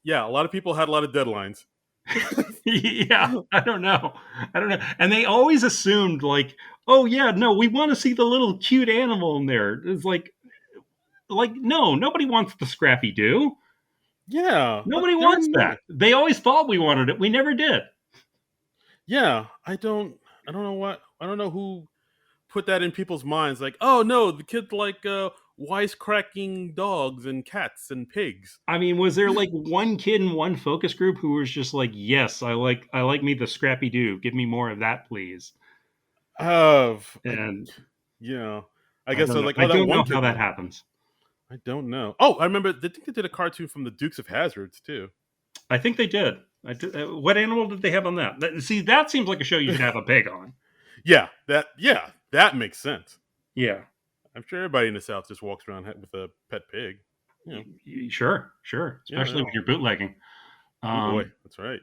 yeah. A lot of people had a lot of deadlines. Yeah, I don't know. I don't know. And they always assumed like, oh yeah, no, we want to see the little cute animal in there. It's like no, nobody wants the Scrappy Doo. Yeah, Nobody there were wants no. that. They always thought we wanted it. We never did. Yeah, I don't know what. I don't know who put that in people's minds. Like, oh no, the kids like wisecracking dogs and cats and pigs. I mean, was there like one kid in one focus group who was just like, yes, I like me the Scrappy Doo. Give me more of that, please. I And yeah. I I guess I don't was know. like, I oh, that don't know one how kid that might. happens. I don't know. Oh, I remember. I think they did a cartoon from the Dukes of Hazards too. I think they did. What animal did they have on that? See, that seems like a show you should have a pig on. Yeah, that makes sense. Yeah. I'm sure everybody in the South just walks around with a pet pig. You know, Sure. yeah, Especially yeah. when you're bootlegging. Oh boy, Um, that's right.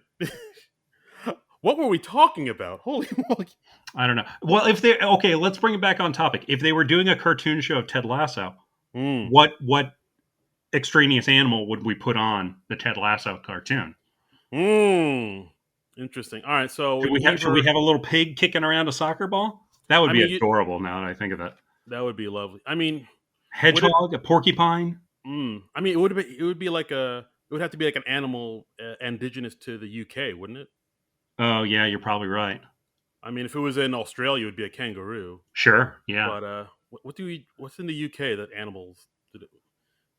What were we talking about? Holy moly! I don't know. Well, if they okay, let's bring it back on topic. If they were doing a cartoon show of Ted Lasso, Mm, what extraneous animal would we put on the Ted Lasso cartoon? mm. Interesting. All right, so Should in we have should we either, have a little pig kicking around a soccer ball? That would I be mean, adorable. Now that I think of it, that would be lovely. I mean, would it? hedgehog, a porcupine. I mean, it would be like a. It would have to be like an animal indigenous to the UK, wouldn't it? Oh yeah, you're probably right. I mean, if it was in Australia, it would be a kangaroo. Sure, yeah, But what do we? What's in the UK that animals?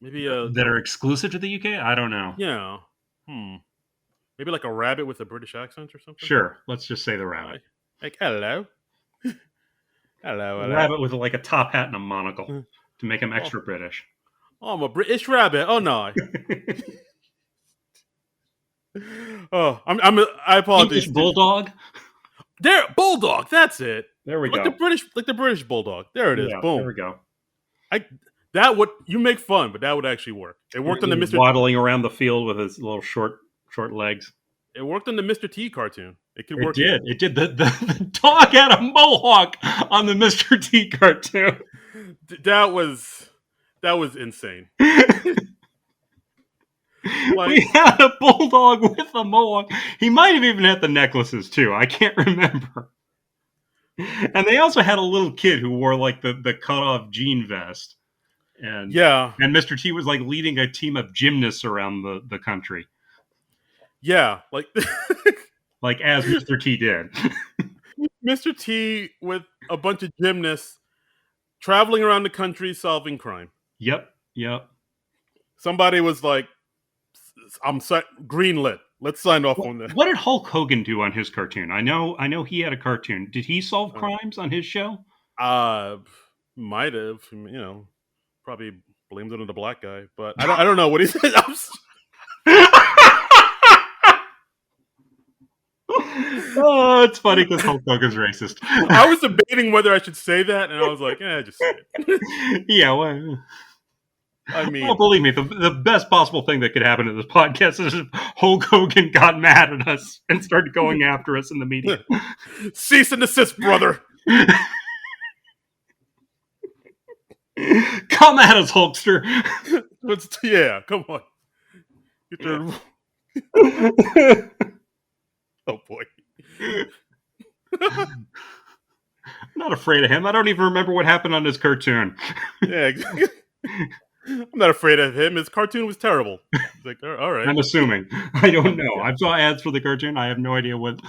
Maybe that are exclusive to the UK. I don't know. yeah, hmm, maybe like a rabbit with a British accent or something. Sure, let's just say the rabbit. Like hello, A hello. rabbit with like a top hat and a monocle Mm. to make him Oh, extra British. oh, I'm a British rabbit. Oh no. Oh, I English apologize. bulldog. There, bulldog. That's it. There we go. Like the British bulldog. There it is. Yeah, there Boom. we go. I that would you make fun, but that would actually work. It worked on the Mister. Waddling around the field with his little short legs. It worked on the Mr. T cartoon. It could It work here. did. It did. The dog had a mohawk on the Mr. T cartoon. That was insane. We Like, had a bulldog with a mohawk. He might have even had the necklaces too. I can't remember. And they also had a little kid who wore like the cut off jean vest. And yeah, and Mr. T was like leading a team of gymnasts around the country. yeah, like Like as Mr. T did. Mr. T with a bunch of gymnasts traveling around the country solving crime. Yep. Somebody was like, greenlit. Let's sign off on that. What did Hulk Hogan do on his cartoon? I know he had a cartoon. Did he solve Uh, crimes on his show? uh might have, probably blamed it on the black guy, but I don't know what he said. Oh, it's funny because Hulk Hogan's racist. I was debating whether I should say that, and I was like, just say it. Yeah, well, I well, mean, believe me, the best possible thing that could happen to this podcast is if Hulk Hogan got mad at us and started going after us in the media. cease and desist, brother. Come at us, Hulkster. Yeah, come on. Get your, oh boy. I'm not afraid of him. I don't even remember what happened on his cartoon. Yeah, I'm not afraid of him. His cartoon was terrible. It's like, all right. I'm assuming. I don't know. Yeah. I saw ads for the cartoon. I have no idea what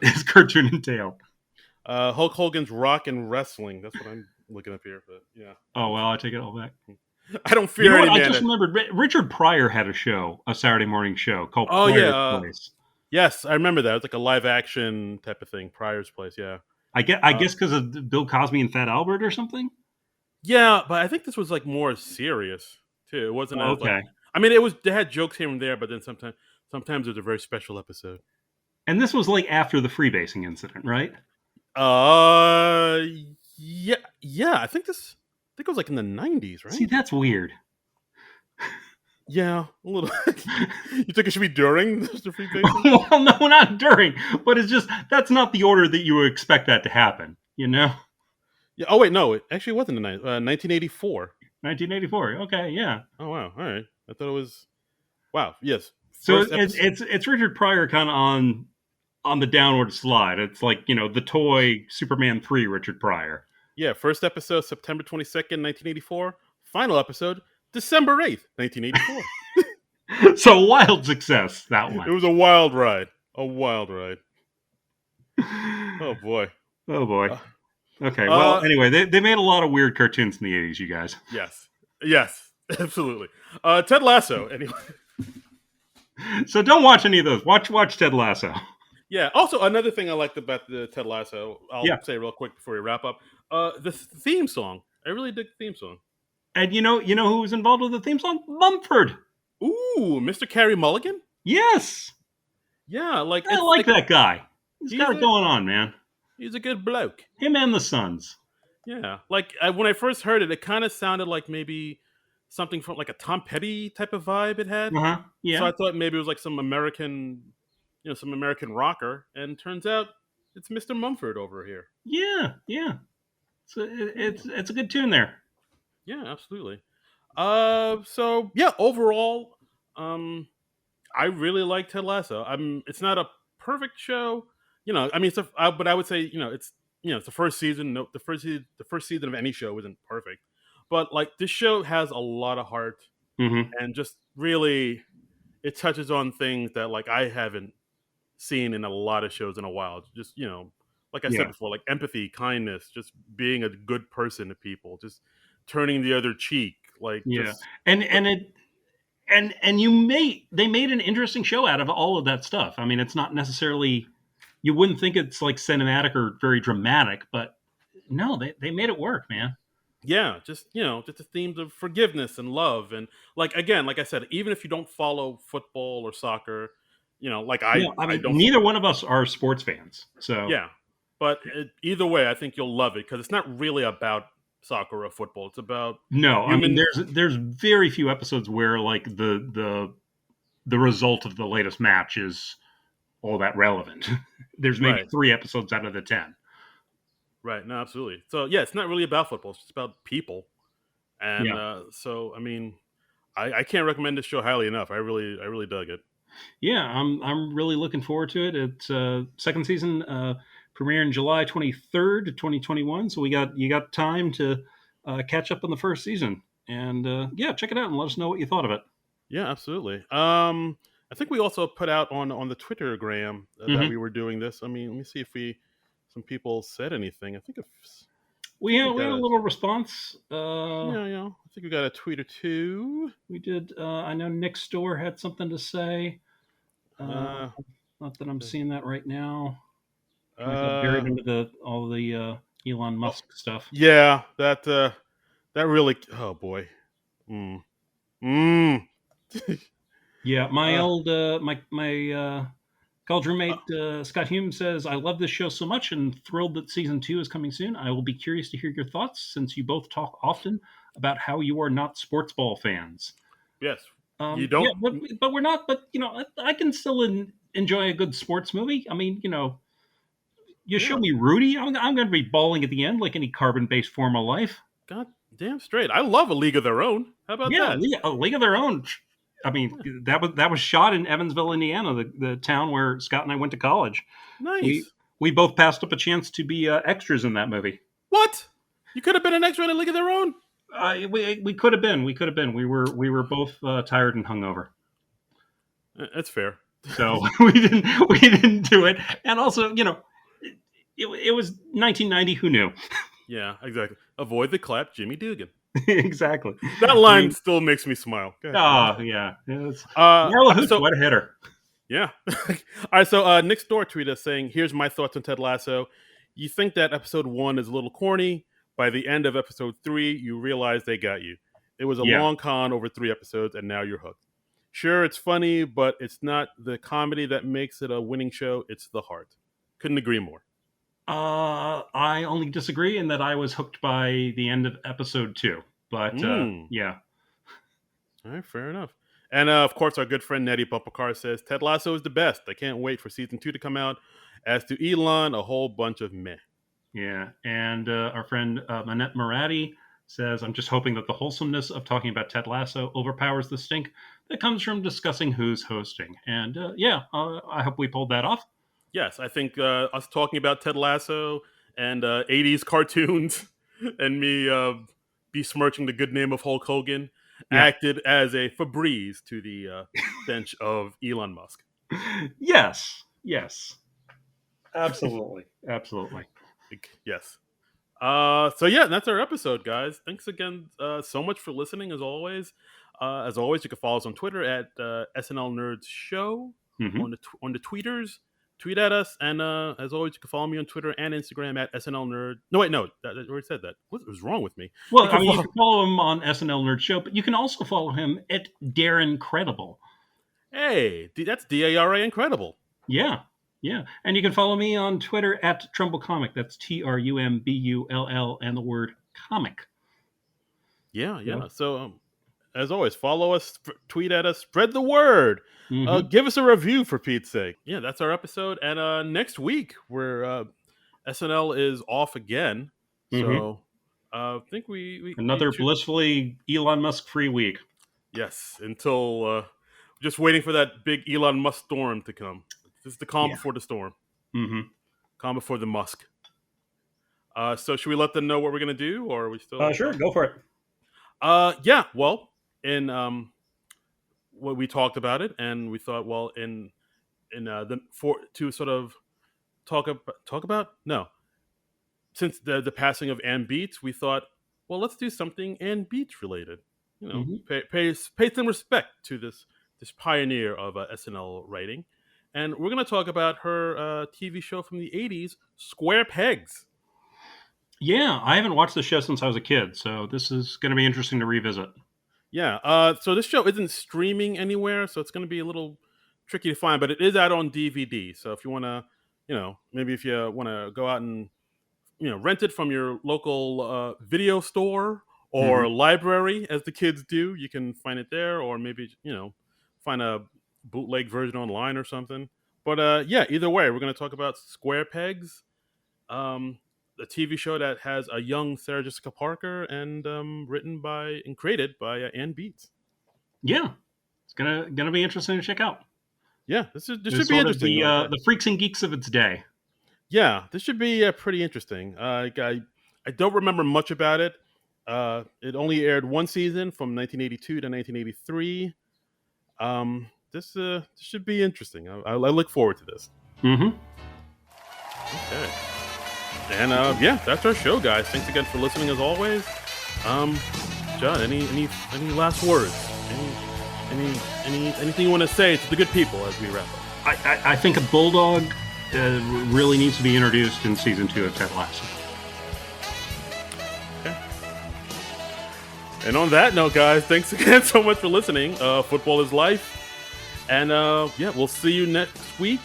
his cartoon entailed. Hulk Hogan's Rock and Wrestling. That's what I'm looking up here. But yeah. Oh, well, I take it all back. I don't You fear know any what? I man. just remembered Richard Pryor had a show, a Saturday morning show called Oh Pryor's yeah. Place. Yes, I remember that. It was like a live action type of thing. Pryor's Place. Yeah. I Uh, guess because of Bill Cosby and Fat Albert or something. yeah, but I think this was like more serious too. It wasn't Oh, as like. okay. I mean, it was. They had jokes here and there, but then sometimes it was a very special episode. And this was like after the freebasing incident, right? Uh, yeah, yeah. I think it was like in the '90s, See, right? that's weird. Yeah, a little. You think it should be during the free pacing? Well, no, not during, but it's just that's not the order that you would expect that to happen. You know, Yeah. Oh wait, no. It actually wasn't the 1984. 1984. Okay, yeah. Oh wow. All right. I thought it was. Wow. Yes. So First episode. it's Richard Pryor kind of on the downward slide. It's like the toy Superman 3 Richard Pryor. Yeah. First episode September 22nd, 1984. Final episode December 8th, 1984. So wild success that It one. was a wild ride. A wild ride. Oh boy. Oh boy. Uh, Okay. Well, uh anyway, they made a lot of weird cartoons in the 80s, you guys. yes. Yes. Absolutely. Ted Lasso. Anyway. So don't watch any of those. Watch Ted Lasso. Yeah. Also, another thing I liked about the Ted Lasso, I'll Yeah. say real quick before we wrap up. The theme song. I really dig the theme song. And you know who was involved with the theme song? Mumford. Ooh, Mr. Carey Mulligan. Yes. Yeah, like I it's like like that guy. He's he's got it a going on, man. he's a good bloke. Him and the Sons. Yeah, like when I first heard it, it kind of sounded like maybe something from like a Tom Petty type of vibe it had. Uh-huh. So Yeah. I thought maybe it was like some American rocker, and turns out it's Mr. Mumford over here. Yeah. Yeah. So Yeah, it's a good tune there. yeah, absolutely. So yeah, overall, um, I really like Ted Lasso. It's not a perfect show, I mean, but I would say, it's the first season. No, the first season of any show isn't perfect, but like this show has a lot of heart Mm-hmm. and just really it touches on things that like I haven't seen in a lot of shows in a while. Just like I said Yeah. before, like empathy, kindness, just being a good person to people, just turning the other cheek, like Yeah. just And it and they made an interesting show out of all of that stuff. I mean, it's not necessarily you wouldn't think it's like cinematic or very dramatic, but no, they made it work, man. yeah, just the themes of forgiveness and love, and like again, like I said, even if you don't follow football or soccer, like Yeah, I I mean, don't. neither one of us are sports fans, so Yeah, but either way, I think you'll love it because it's not really about soccer or football. It's about no. I mean, human. there's very few episodes where like the result of the latest match is all that relevant. There's maybe Right, 3 episodes out of the 10. right. No, absolutely. So yeah, it's not really about football. It's just about people, and Yeah, so I mean, I can't recommend this show highly enough. I really dug it. yeah. I'm really looking forward to it. It's second season premiering July 23rd, 2021. So you got time to catch up on the first season, and yeah, check it out and let us know what you thought of it. Yeah, absolutely. I think we also put out on the Twittergram that Hmm. we were doing this. I mean, let me see if some people said anything. I We think had we we got had a a little response. I think we got a tweet or two. We did. I know Nick Store had something to say. Uh, Uh, Not that I'm seeing that right now. Kind of got buried uh, into all the Elon oh, Musk stuff. yeah, that really. Oh boy. Mm. Mm. Yeah, my uh, old my college uh, roommate Scott Hume says I love this show so much and thrilled that season 2 is coming soon. I will be curious to hear your thoughts since you both talk often about how you are not sports ball fans. yes, you don't. Yeah, but we're not. But I can still enjoy a good sports movie. I mean, you show Yeah, me Rudy, I'm going to be bawling at the end like any carbon-based form of life. god damn straight. I love A League of Their Own. How about Yeah, that? a league of their own. I mean, Yeah, that was shot in Evansville, Indiana, the town where Scott and I went to college. We nice. we both passed up a chance to be extras in that movie. What? You could have been an extra in A League of Their Own. We could have been. We could have been. We were both tired and hungover, That's fair. so we didn't do it. And also, it was 1990. Who knew? Yeah, exactly. Avoid the clap, Jimmy Dugan. Exactly. That I line mean, still makes me smile. God damn. oh yeah, it's Uh, Marla Hooch. so What a hitter! Yeah. All right. So Nick Store tweeted us saying, "Here's my thoughts on Ted Lasso. You think that episode 1 is a little corny. By the end of episode 3, you realize they got you. It was a Yeah. long con over 3 episodes, and now you're hooked. Sure, it's funny, but it's not the comedy that makes it a winning show. It's the heart." Couldn't agree more. I only disagree in that I was hooked by the end of episode 2. But yeah. All right, fair enough. And of course, our good friend Nettie Bumpercar says Ted Lasso is the best. I can't wait for season 2 to come out. As to Elon, a whole bunch of meh. Yeah, and our friend Manette Marati says, "I'm just hoping that the wholesomeness of talking about Ted Lasso overpowers the stink that comes from discussing who's hosting." And I hope we pulled that off. Yes, I think us talking about Ted Lasso and 80s cartoons and me besmirching the good name of Hulk Hogan acted as a Febreze to the bench of Elon Musk. Yes, absolutely, absolutely. Yes. So yeah, that's our episode, guys. Thanks again so much for listening. As always, you can follow us on Twitter at SNL Nerds Show on the tweeters. Tweet at us, and as always, you can follow me on Twitter and Instagram at SNL Nerd. No, wait, no, I already said that. What was wrong with me? Well, you can follow him on SNL Nerd Show, but you can also follow him at Darren Credible. Hey, that's DARA Incredible. Yeah. And you can follow me on Twitter at Trumbull Comic. That's TRUMBULL and the word comic. Yeah. So, as always, follow us, tweet at us, spread the word. Give us a review, for Pete's sake. Yeah, that's our episode. And next week, SNL is off again. So I think we another blissfully Elon Musk free week. Yes, until just waiting for that big Elon Musk storm to come. This is the calm before the storm. Calm before the Musk. So should we let them know what we're going to do, or are we still... Sure, go for it. Yeah, well, in what we talked about it, and we thought, well, to sort of talk about since the passing of Ann Beats, we thought, well, let's do something Ann Beats related. Pay some respect to this pioneer of SNL writing. And we're going to talk about her TV show from the 80s, Square Pegs. Yeah, I haven't watched the show since I was a kid, so this is going to be interesting to revisit. Yeah, so this show isn't streaming anywhere, so it's going to be a little tricky to find, but it is out on DVD. So if you want to, maybe if you want to go out and, rent it from your local video store or library, as the kids do, you can find it there, or maybe, find a bootleg version online or something. But either way, we're going to talk about Square Pegs, a TV show that has a young Sarah Jessica Parker and written by and created by Ann Beats. Yeah, it's gonna be interesting to check out. Yeah, this should be interesting. The freaks and geeks of its day. Yeah, this should be pretty interesting. I don't remember much about it. It only aired one season from 1982 to 1983. This should be interesting. I look forward to this. Okay. And that's our show, guys. Thanks again for listening, as always. John, any last words? Anything you want to say to the good people as we wrap up? I think a bulldog really needs to be introduced in season 2 of Ted Lasso. Okay. And on that note, guys, thanks again so much for listening. Football is life. And we'll see you next week.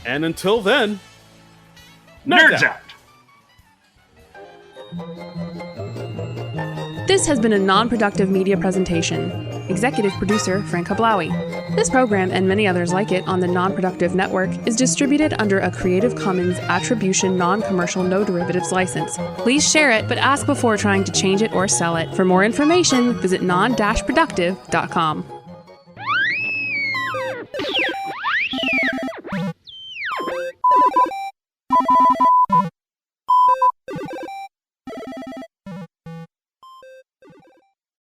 And until then, Nerds out! This has been a non-productive media presentation. Executive producer Frank Hablawi. This program and many others like it on the Non-Productive Network is distributed under a Creative Commons Attribution Non-Commercial No Derivatives license. Please share it, but ask before trying to change it or sell it. For more information, visit non-productive.com.